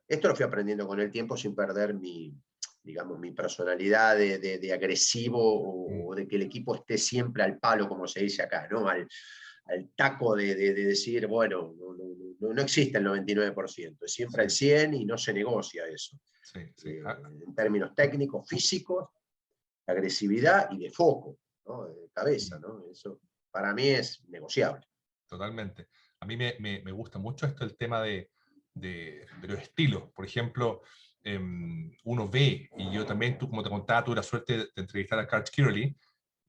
Esto lo fui aprendiendo con el tiempo sin perder digamos, mi personalidad de agresivo Mm, o de que el equipo esté siempre al palo, como se dice acá, ¿no? Al taco de decir, bueno, no existe el 99%, es siempre el sí, 100% y no se negocia eso. sí, sí. En términos técnicos, físicos, de agresividad y de foco, ¿no? De cabeza, Mm, ¿no? Eso para mí es negociable. totalmente. A mí me gusta mucho esto, el tema de los estilos. Por ejemplo, uno ve, y yo también, tú, como te contaba, tuve la suerte de entrevistar a Karl Kiraly,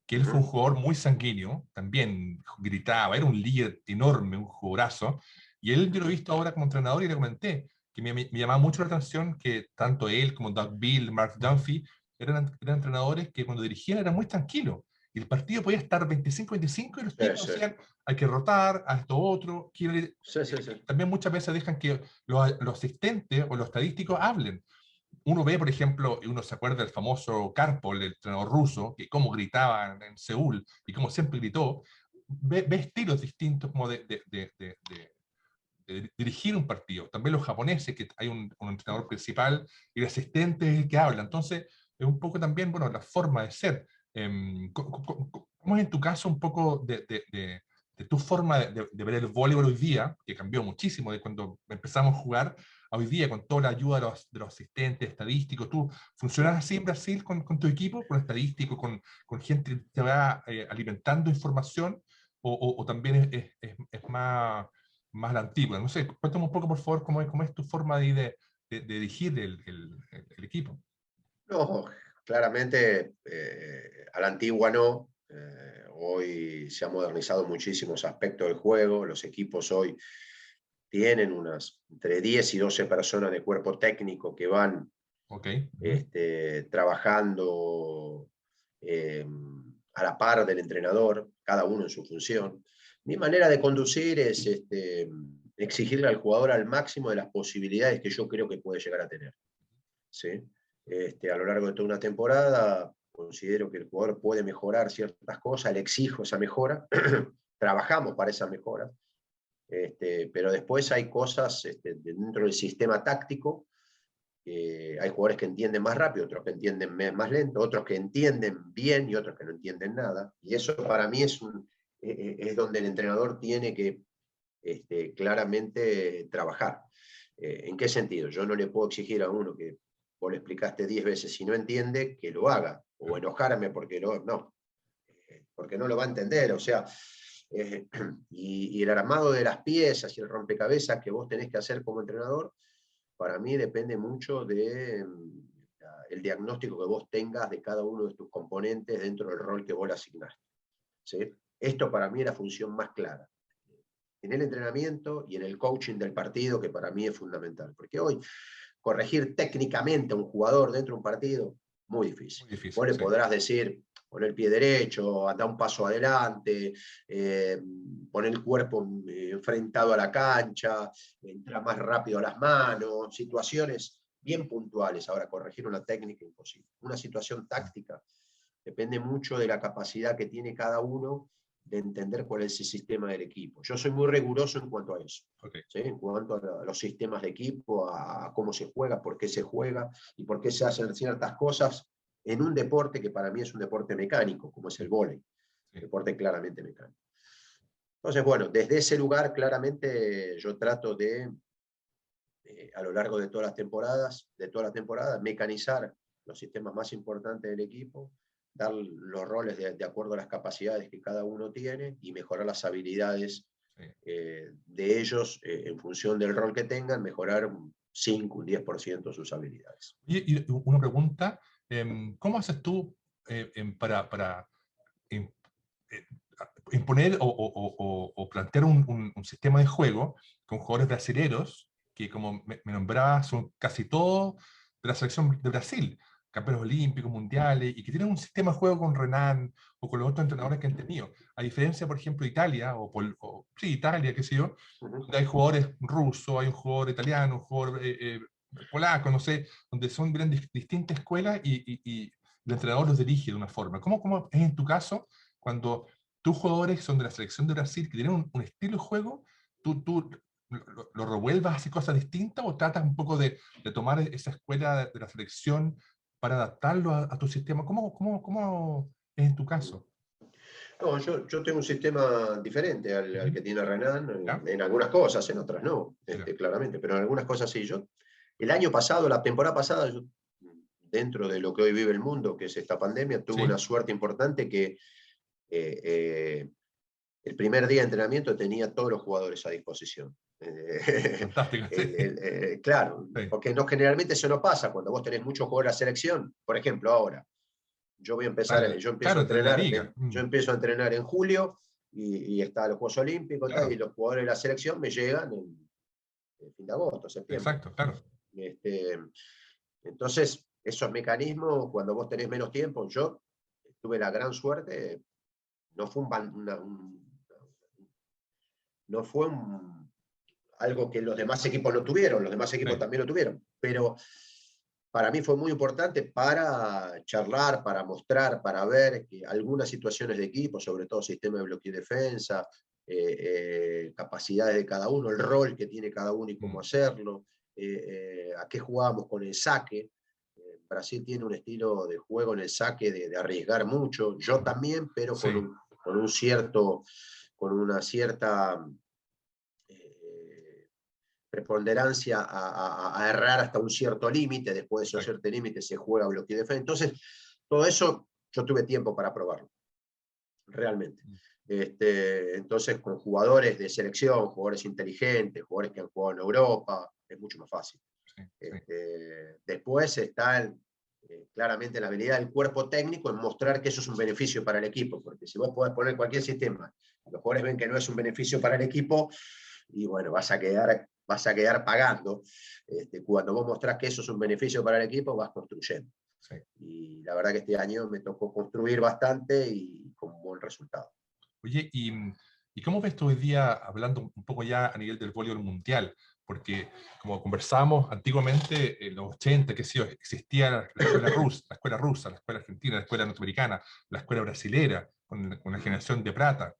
que él fue un jugador muy sanguíneo, también gritaba, era un líder enorme, un jugadorazo, y él yo lo he visto ahora como entrenador y le comenté que me llamaba mucho la atención que tanto él como Doug Bill, Mark Dunphy, eran entrenadores que cuando dirigían eran muy tranquilos, y el partido podía estar 25-25 y los Sí, tipos sí, decían, hay que rotar, a esto otro, sí, sí, sí. también muchas veces dejan que los asistentes o los estadísticos hablen. Uno ve, por ejemplo, y uno se acuerda del famoso Karpol, el entrenador ruso, que cómo gritaba en Seúl y cómo siempre gritó, ve estilos distintos como de dirigir un partido. También los japoneses, que hay un entrenador principal y el asistente es el que habla. Entonces, es un poco también, bueno, la forma de ser. ¿Cómo es en tu caso un poco de tu forma de ver el voleibol hoy día, que cambió muchísimo de cuando empezamos a jugar a hoy día, con toda la ayuda de los asistentes estadísticos? ¿Tú funcionas así en Brasil con tu equipo, con estadísticos, con gente que te va alimentando información? O también es más la antigua? No sé, cuéntame un poco, por favor, cómo es tu forma de dirigir el equipo. No, claramente a la antigua no. Hoy se han modernizado muchísimos aspectos del juego. Los equipos hoy tienen unas entre 10 y 12 personas de cuerpo técnico que van Ok. Ujú. trabajando eh, a la par del entrenador, cada uno en su función. Mi manera de conducir es exigirle al jugador al máximo de las posibilidades que yo creo que puede llegar a tener. ¿sí? A lo largo de toda una temporada, considero que el jugador puede mejorar ciertas cosas, le exijo esa mejora, trabajamos para esa mejora, pero después hay cosas dentro del sistema táctico. Hay jugadores que entienden más rápido, otros que entienden más lento, otros que entienden bien y otros que no entienden nada. Y eso para mí es donde el entrenador tiene que claramente trabajar. ¿En qué sentido? Yo no le puedo exigir a uno que vos le explicaste 10 veces y no entiende, que lo haga, o enojarme porque porque no lo va a entender. O sea, y el armado de las piezas y el rompecabezas que vos tenés que hacer como entrenador, para mí depende mucho de el diagnóstico que vos tengas de cada uno de tus componentes dentro del rol que vos le asignaste, ¿sí? Esto para mí es la función más clara en el entrenamiento y en el coaching del partido, que para mí es fundamental. Porque hoy, corregir técnicamente a un jugador dentro de un partido, muy difícil. Muy difícil, Vos le sí. podrás decir, poner el pie derecho, anda un paso adelante, poner el cuerpo enfrentado a la cancha, entrar más rápido a las manos, situaciones bien puntuales. Ahora, corregir una técnica imposible. Una situación táctica depende mucho de la capacidad que tiene cada uno de entender cuál es el sistema del equipo. Yo soy muy riguroso en cuanto a eso, Okay. ¿sí? En cuanto a los sistemas de equipo, a cómo se juega, por qué se juega y por qué se hacen ciertas cosas en un deporte que para mí es un deporte mecánico, como es el vóley, Sí. deporte claramente mecánico. Entonces, bueno, desde ese lugar claramente yo trato a lo largo de todas las temporadas, mecanizar los sistemas más importantes del equipo, dar los roles de acuerdo a las capacidades que cada uno tiene y mejorar las habilidades de ellos en función del rol que tengan, mejorar un 5, un 10% sus habilidades. Y una pregunta, ¿cómo haces tú para imponer o plantear un sistema de juego con jugadores brasileños que, como me nombraba, son casi todos de la selección de Brasil, campeones olímpicos, mundiales, y que tienen un sistema de juego con Renan o con los otros entrenadores que han tenido? A diferencia, por ejemplo, de Italia, sí, Italia, qué sé yo, donde hay jugadores rusos, hay un jugador italiano, un jugador polaco, no sé, donde son distintas escuelas y el entrenador los dirige de una forma. ¿Cómo es en tu caso cuando tus jugadores son de la selección de Brasil, que tienen un estilo de juego, tú lo revuelvas, haces cosas distintas, o tratas un poco de tomar esa escuela de la selección para adaptarlo a tu sistema? ¿Cómo es en tu caso? No, yo tengo un sistema diferente al que tiene Renan, ¿Ya? en algunas cosas, en otras no, Mira. claramente, pero en algunas cosas sí. El año pasado, la temporada pasada, yo, dentro de lo que hoy vive el mundo, que es esta pandemia, tuve Sí. una suerte importante que el primer día de entrenamiento tenía todos los jugadores a disposición. Fantástico, sí. Claro, Sí. porque no, generalmente eso no pasa cuando vos tenés muchos jugadores a selección. Por ejemplo, ahora, yo Claro, en la liga. empiezo a entrenar en julio y está los Juegos Olímpicos y Claro, los jugadores de la selección me llegan en fin de agosto, septiembre. exacto, claro. Entonces, esos mecanismos, cuando vos tenés menos tiempo, yo tuve la gran suerte, no fue no fue algo que los demás equipos no tuvieron, los demás equipos Sí. también lo tuvieron, pero para mí fue muy importante para charlar, para mostrar, para ver que algunas situaciones de equipo, sobre todo sistema de bloqueo y defensa, capacidades de cada uno, el rol que tiene cada uno y cómo hacerlo, a qué jugamos con el saque. Brasil tiene un estilo de juego en el saque de arriesgar mucho, yo también, pero Sí. con una cierta preponderancia a errar hasta un cierto límite, después de ese Exacto. cierto límite se juega bloqueo y defensa. Entonces, todo eso yo tuve tiempo para probarlo, realmente. Entonces, con jugadores de selección, jugadores inteligentes, jugadores que han jugado en Europa, es mucho más fácil. Sí, sí. Después está claramente la habilidad del cuerpo técnico en mostrar que eso es un beneficio para el equipo, porque si vos podés poner cualquier sistema, los jugadores ven que no es un beneficio para el equipo, y bueno, vas a quedar pagando. Cuando vos mostrás que eso es un beneficio para el equipo, vas construyendo. Sí. Y la verdad que este año me tocó construir bastante y con buen resultado. Oye, ¿y cómo ves tú hoy día, hablando un poco ya a nivel del voleibol mundial? porque como conversábamos antiguamente, en los 80, que sí, existía la escuela rusa, la escuela argentina, la escuela norteamericana, la escuela brasilera, con la generación de plata,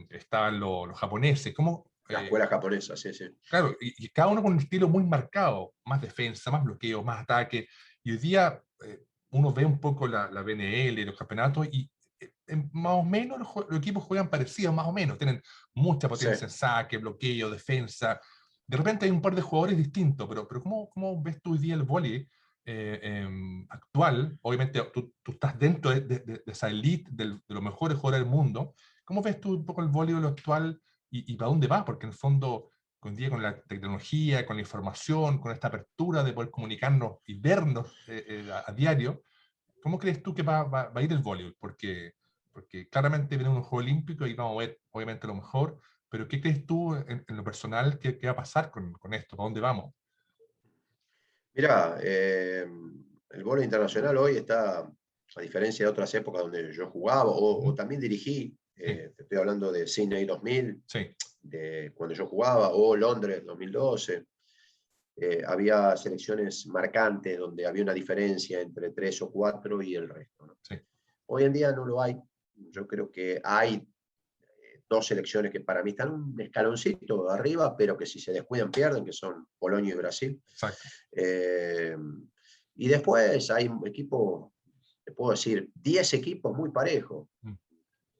estaban los japoneses, ¿cómo? La escuela japonesa, sí, sí. Claro, y cada uno con un estilo muy marcado, más defensa, más bloqueo, más ataque, y hoy día uno ve un poco la BNL, los campeonatos, y más o menos los equipos juegan parecidos, más o menos, tienen mucha Sí. potencia en saque, bloqueo, defensa. De repente hay un par de jugadores distintos, pero ¿cómo ves tú hoy día el vóley actual? Obviamente tú estás dentro de esa elite de los mejores jugadores del mundo. ¿Cómo ves tú un poco el vóley actual y para dónde va? Porque en el fondo, hoy día con la tecnología, con la información, con esta apertura de poder comunicarnos y vernos a diario, ¿cómo crees tú que va a ir el voleibol? Porque claramente viene un juego olímpico y vamos a ver, obviamente, lo mejor, pero ¿qué crees tú en lo personal que va a pasar con esto? ¿Para dónde vamos? Mira, el vóley internacional hoy está, a diferencia de otras épocas donde yo jugaba o también dirigí, Sí, te estoy hablando de Sydney 2000, sí, de cuando yo jugaba, o Londres 2012, había selecciones marcantes donde había una diferencia entre 3 o 4 y el resto, ¿no? sí, Hoy en día no lo hay. Yo creo que hay 2 selecciones que para mí están un escaloncito arriba, pero que si se descuidan pierden, que son Polonia y Brasil. exacto. Eh, y después hay un equipo, te puedo decir, 10 equipos muy parejos. Mm.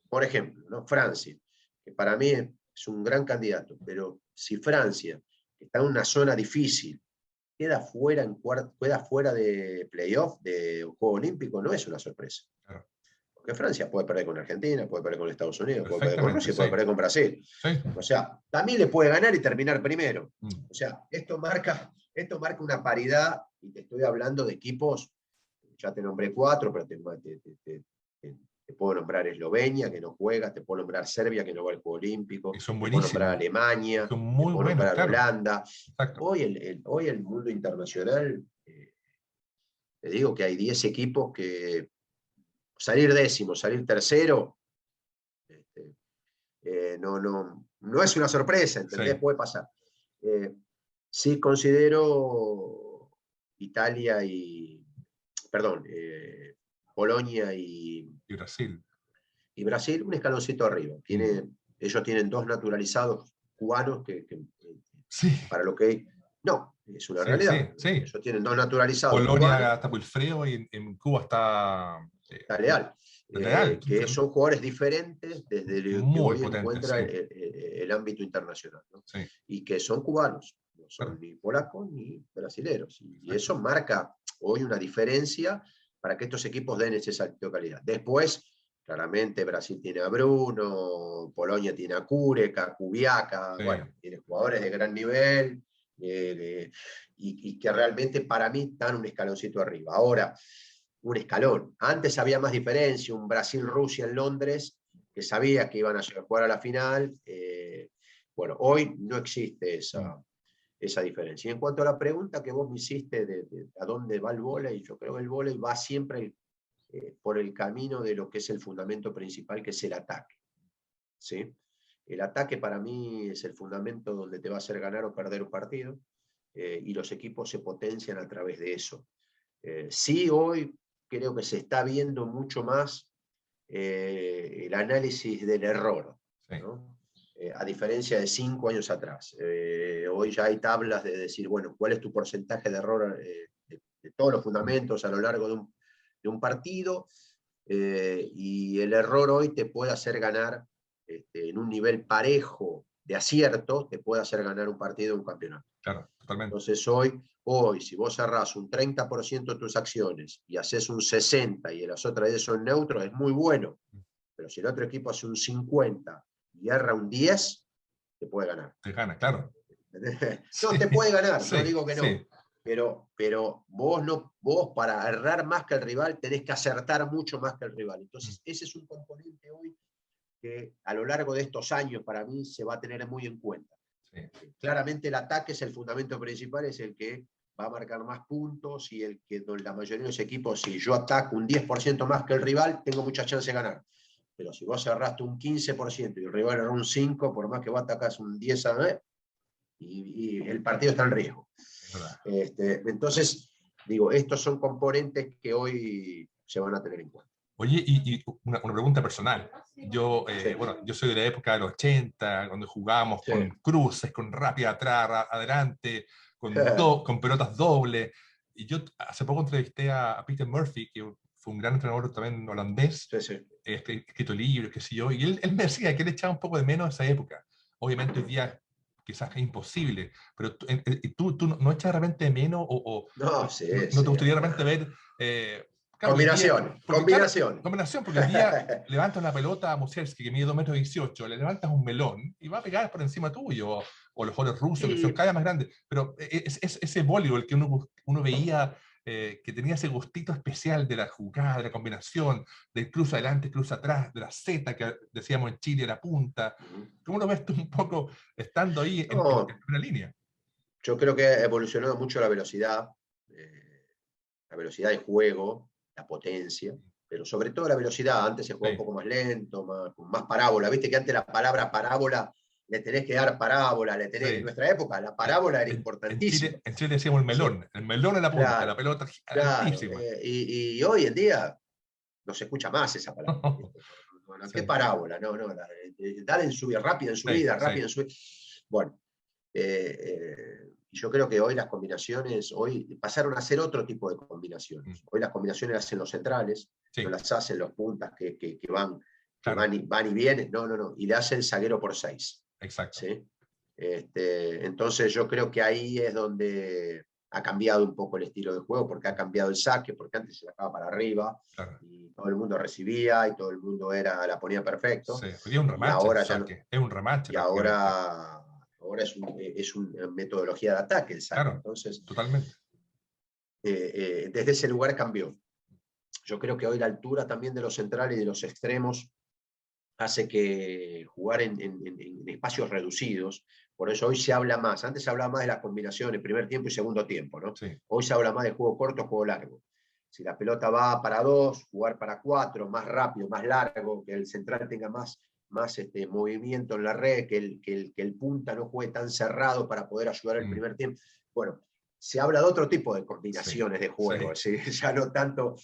Por ejemplo, ¿no? Francia, que para mí es un gran candidato, pero si Francia, que está en una zona difícil, queda fuera de playoff, de Juego Olímpico, no es una sorpresa. Claro. Porque Francia puede perder con Argentina, puede perder con Estados Unidos, puede perder con Perfectamente, Rusia, sí, puede perder con Brasil. sí. O sea, también le puede ganar y terminar primero. Mm. O sea, esto marca una paridad, y te estoy hablando de equipos, ya te nombré 4, pero te puedo nombrar Eslovenia, que no juega, te puedo nombrar Serbia, que no va al Juego Y Olímpico, son te puedo nombrar buenísimos, Alemania, son te muy puedo buenos, nombrar claro, Holanda. exacto. Hoy el mundo internacional, te digo que hay 10 equipos que salir décimo, salir tercero, este, no es una sorpresa, ¿entendés? Sí. Puede pasar. Eh, sí considero Italia y, perdón, Polonia Y Brasil. y Brasil un escaloncito arriba. Mm. Ellos tienen 2 naturalizados cubanos Sí, para lo que... No, es una sí, sí, realidad. sí. Ellos tienen 2 naturalizados cubanos, Polonia está Wilfredo y en Cuba está está Leal, Leal, que son jugadores diferentes desde el que muy hoy potente, encuentra sí, el ámbito internacional, ¿no? sí, Y que son cubanos, no son claro, ni polacos ni brasileros. Y exacto. eso marca hoy una diferencia para que estos equipos den ese salto de calidad. Después, claramente, Brasil tiene a Bruno, Polonia tiene a Kurek, a Kubiaka, Sí, bueno, tiene jugadores de gran nivel, y que realmente para mí están un escaloncito arriba. Ahora, un escalón. Antes había más diferencia, un Brasil-Rusia en Londres, que sabía que iban a jugar a la final. Bueno, hoy no existe mm, esa diferencia. Y en cuanto a la pregunta que vos me hiciste de a dónde va el vóley, yo creo que el vóley va siempre por el camino de lo que es el fundamento principal, que es el ataque. ¿Sí? El ataque para mí es el fundamento donde te va a hacer ganar o perder un partido, y los equipos se potencian a través de eso. Sí, hoy creo que se está viendo mucho más el análisis del error, sí, ¿no? A diferencia de 5 años atrás. Hoy ya hay tablas de decir, bueno, ¿cuál es tu porcentaje de error de todos los fundamentos a lo largo de un partido? Y el error hoy te puede hacer ganar en un nivel parejo de acierto, te puede hacer ganar un partido o un campeonato. claro, totalmente. Entonces hoy, si vos cerrás un 30% de tus acciones y haces un 60% y las otras 10 son neutros, es muy bueno. Pero si el otro equipo hace un 50 y erra un 10, te puede ganar. Te gana, claro. No, Sí, te puede ganar, no sí, digo que no. sí, Pero vos para errar más que el rival tenés que acertar mucho más que el rival. mm, Entonces ese es un componente hoy que a lo largo de estos años para mí se va a tener muy en cuenta. sí, Claramente el ataque es el fundamento principal, es el que va a marcar más puntos, y el que la mayoría de los equipos, si yo ataco un 10% más que el rival, tengo mucha chance de ganar. Pero si vos cerraste un 15% y el rival erró un 5%, por más que vos atacás un 10 a 9, y el partido está en riesgo. Es verdad. Entonces, digo, estos son componentes que hoy se van a tener en cuenta. Oye, y una pregunta personal. Yo, Sí, bueno, yo soy de la época de los 80, cuando jugábamos sí. con cruces, con rápida atrás, adelante, con pelotas dobles. Y yo hace poco entrevisté a Peter Murphy, que fue un gran entrenador también holandés, Sí, sí. escrito libros, qué sé yo, y él me decía que él echaba un poco de menos esa época. Obviamente hoy día quizás es imposible, pero tú no echas de repente de menos No, sí, no te sí. gustaría de repente ver... claro, hoy día, Combinación, porque claro, combinación. combinación, porque el día levantas una pelota a Musielski que mide 2,18 m, le levantas un melón y va a pegar por encima tuyo, o los jugadores rusos que son Y, cada vez más grandes, pero ese voleibol que uno veía que tenía ese gustito especial de la jugada, de la combinación, del cruce adelante, cruce atrás, de la Z que decíamos en Chile, la punta. ¿Cómo lo ves tú un poco estando ahí en no, primera línea? yo creo que ha evolucionado mucho la velocidad de juego, la potencia, pero sobre todo la velocidad. Antes se jugaba un Sí, poco más lento, con más parábola. Viste que antes la palabra parábola le tenés que dar parábola, en sí. nuestra época la parábola era En importantísima. Chile decíamos ¿Sí? el melón en la punta, la Claro, pelota claro. altísima. Y hoy en día no se escucha más esa palabra. ¿Viste? No, no, Sí, ¿qué parábola? No, no, dale en subida, sí, rápida sí. en subida. Bueno, y yo creo que hoy las combinaciones, hoy pasaron a ser otro tipo de Mm, combinaciones. Hoy las combinaciones las hacen los centrales, no sí, las hacen los puntas que claro, van y vienen, no, no, no, y le hace el zaguero por 6. exacto. ¿Sí? Entonces yo creo que ahí es donde ha cambiado un poco el estilo de juego, porque ha cambiado el saque, porque antes se sacaba para arriba Claro. y todo el mundo recibía y todo el mundo la ponía perfecto, Sí. Hoy día es un y remache el ahora ya no, saque, es un remache y prácticamente. ahora es una metodología de ataque el saque. Claro, Entonces, totalmente. desde ese lugar cambió. Yo creo que hoy la altura también de los centrales y de los extremos hace que jugar en espacios reducidos, por eso hoy se habla más, antes se hablaba más de las combinaciones, primer tiempo y segundo tiempo, ¿no? Sí, Hoy se habla más de juego corto, juego largo. Si la pelota va para 2, jugar para 4, más rápido, más largo, que el central tenga más movimiento en la red, que el punta no juegue tan cerrado para poder ayudar el mm, primer tiempo. Bueno, se habla de otro tipo de sí, combinaciones de juego, sí, ¿sí? Ya no tanto.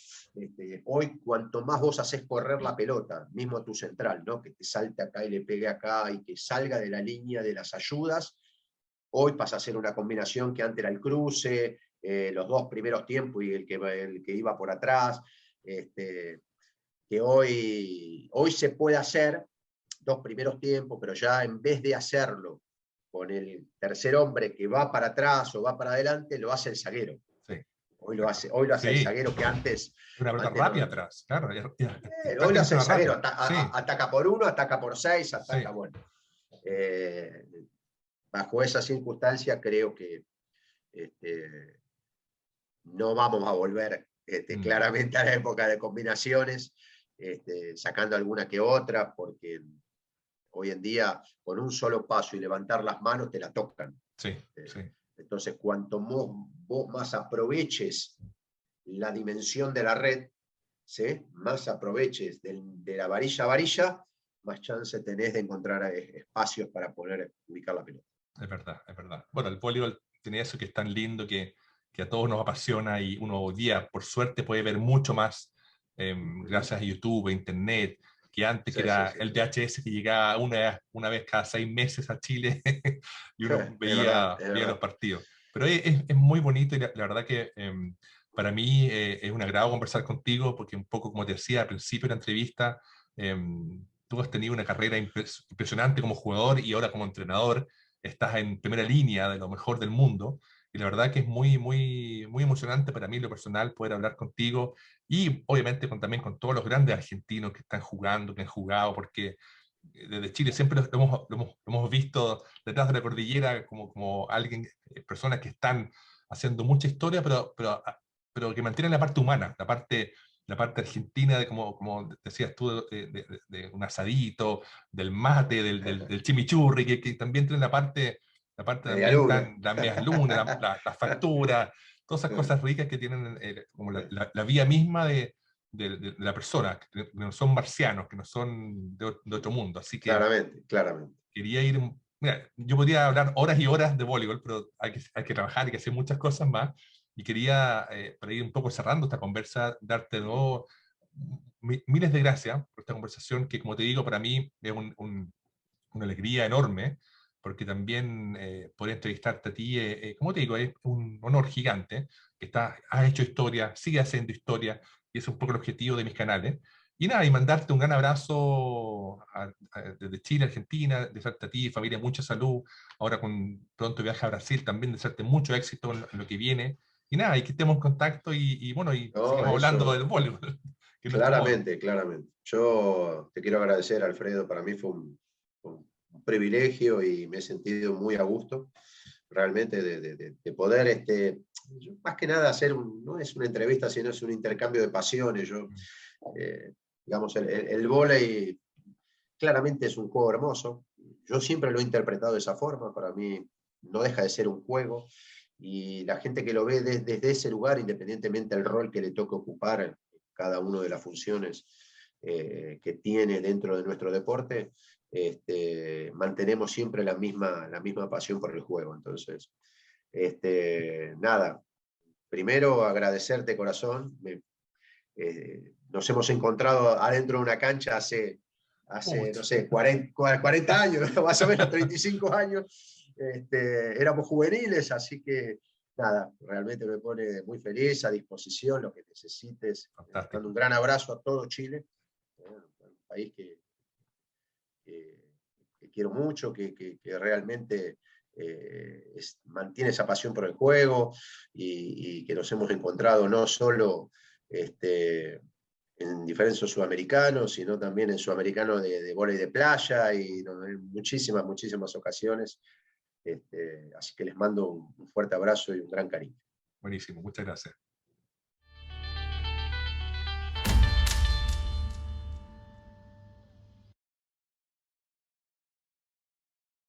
Hoy, cuanto más vos haces correr la pelota, mismo tu central, ¿no? Que te salte acá y le pegue acá y que salga de la línea de las ayudas, hoy pasa a ser una combinación que antes era el cruce, los dos primeros tiempos y el que iba por atrás, que hoy se puede hacer dos primeros tiempos, pero ya en vez de hacerlo con el tercer hombre que va para atrás o va para adelante, lo hace el zaguero. sí, exacto. Hoy lo hace el Sí, zaguero que una pelota antes no. rápida atrás, claro, Hoy lo prácticamente hace el una zaguero, rápida. Sí, ataca por 1, ataca por 6, sí, ataca, bueno. Eh, Bajo esa circunstancia creo que este, no vamos a volver mm, claramente a la época de combinaciones, sacando alguna que otra, porque hoy en día con un solo paso y levantar las manos te la tocan. sí, sí, Entonces, cuanto vos más aproveches la dimensión de la red, ¿sí? Más aproveches de la varilla a varilla, más chance tenés de encontrar espacios para poder ubicar la pelota. es verdad, es verdad. Bueno, el voleibol tiene eso que es tan lindo que a todos nos apasiona y uno hoy día, por suerte, puede ver mucho más gracias a YouTube, a Internet, que antes que Sí, sí, era sí, el sí. VHS que llegaba una vez cada 6 meses a Chile y uno Es verdad, es veía los verdad. partidos. Pero es muy bonito y la verdad que para mí es un agrado conversar contigo porque un poco como te decía al principio de la entrevista, tú has tenido una carrera impresionante como jugador y ahora como entrenador estás en primera línea de lo mejor del mundo. Y la verdad que es muy emocionante para mí en lo personal poder hablar contigo y obviamente también con todos los grandes argentinos que están jugando, que han jugado, porque desde Chile siempre lo hemos visto detrás de la cordillera como alguien, personas que están haciendo mucha historia, pero que mantienen la parte humana, la parte argentina, de como decías tú, de un asadito, del mate, del chimichurri, que también tienen la parte Media también luna. tan, las medias lunas, la factura, todas esas cosas ricas que tienen como la vía misma de la persona, que no son marcianos, que no son de otro mundo. Así que Claramente, claramente. quería ir Mira, yo podría hablar horas y horas de voleibol, pero hay que trabajar, hay que hacer muchas cosas más. Y quería, para ir un poco cerrando esta conversa, darte de nuevo miles de gracias por esta conversación que, como te digo, para mí es una alegría enorme, porque también poder entrevistarte a ti, como te digo, es un honor gigante, que has hecho historia, sigue haciendo historia, y es un poco el objetivo de mis canales. Y nada, y mandarte un gran abrazo desde Chile, Argentina, desearte a ti, familia, mucha salud, ahora con pronto viaje a Brasil, también desearte mucho éxito en lo que viene. Y nada, y que estemos en contacto y bueno, y No, sigamos hablando del eso, voleibol, que es nuestro modo. claramente, claramente. Yo te quiero agradecer, Alfredo, para mí fue un privilegio y me he sentido muy a gusto, realmente, de poder, más que nada, no es una entrevista, sino es un intercambio de pasiones. Eh, digamos, el vóley claramente es un juego hermoso. Yo siempre lo he interpretado de esa forma. Para mí no deja de ser un juego. Y la gente que lo ve desde ese lugar, independientemente del rol que le toque ocupar en cada una de las funciones que tiene dentro de nuestro deporte, mantenemos siempre la misma pasión por el juego. Entonces, nada, primero agradecerte, corazón. Nos hemos encontrado adentro de una cancha no Mucho. sé, 40 años, más o menos 35 años. Éramos juveniles, así que nada, realmente me pone muy feliz, a disposición, lo que necesites. Mando Fantástico. un gran abrazo a todo Chile, un país que, que quiero mucho, que realmente mantiene esa pasión por el juego y que nos hemos encontrado no solo en diferentes sudamericanos, sino también en sudamericano de vóley de playa y no, en muchísimas ocasiones. Así que les mando un fuerte abrazo y un gran cariño. Buenísimo, muchas gracias.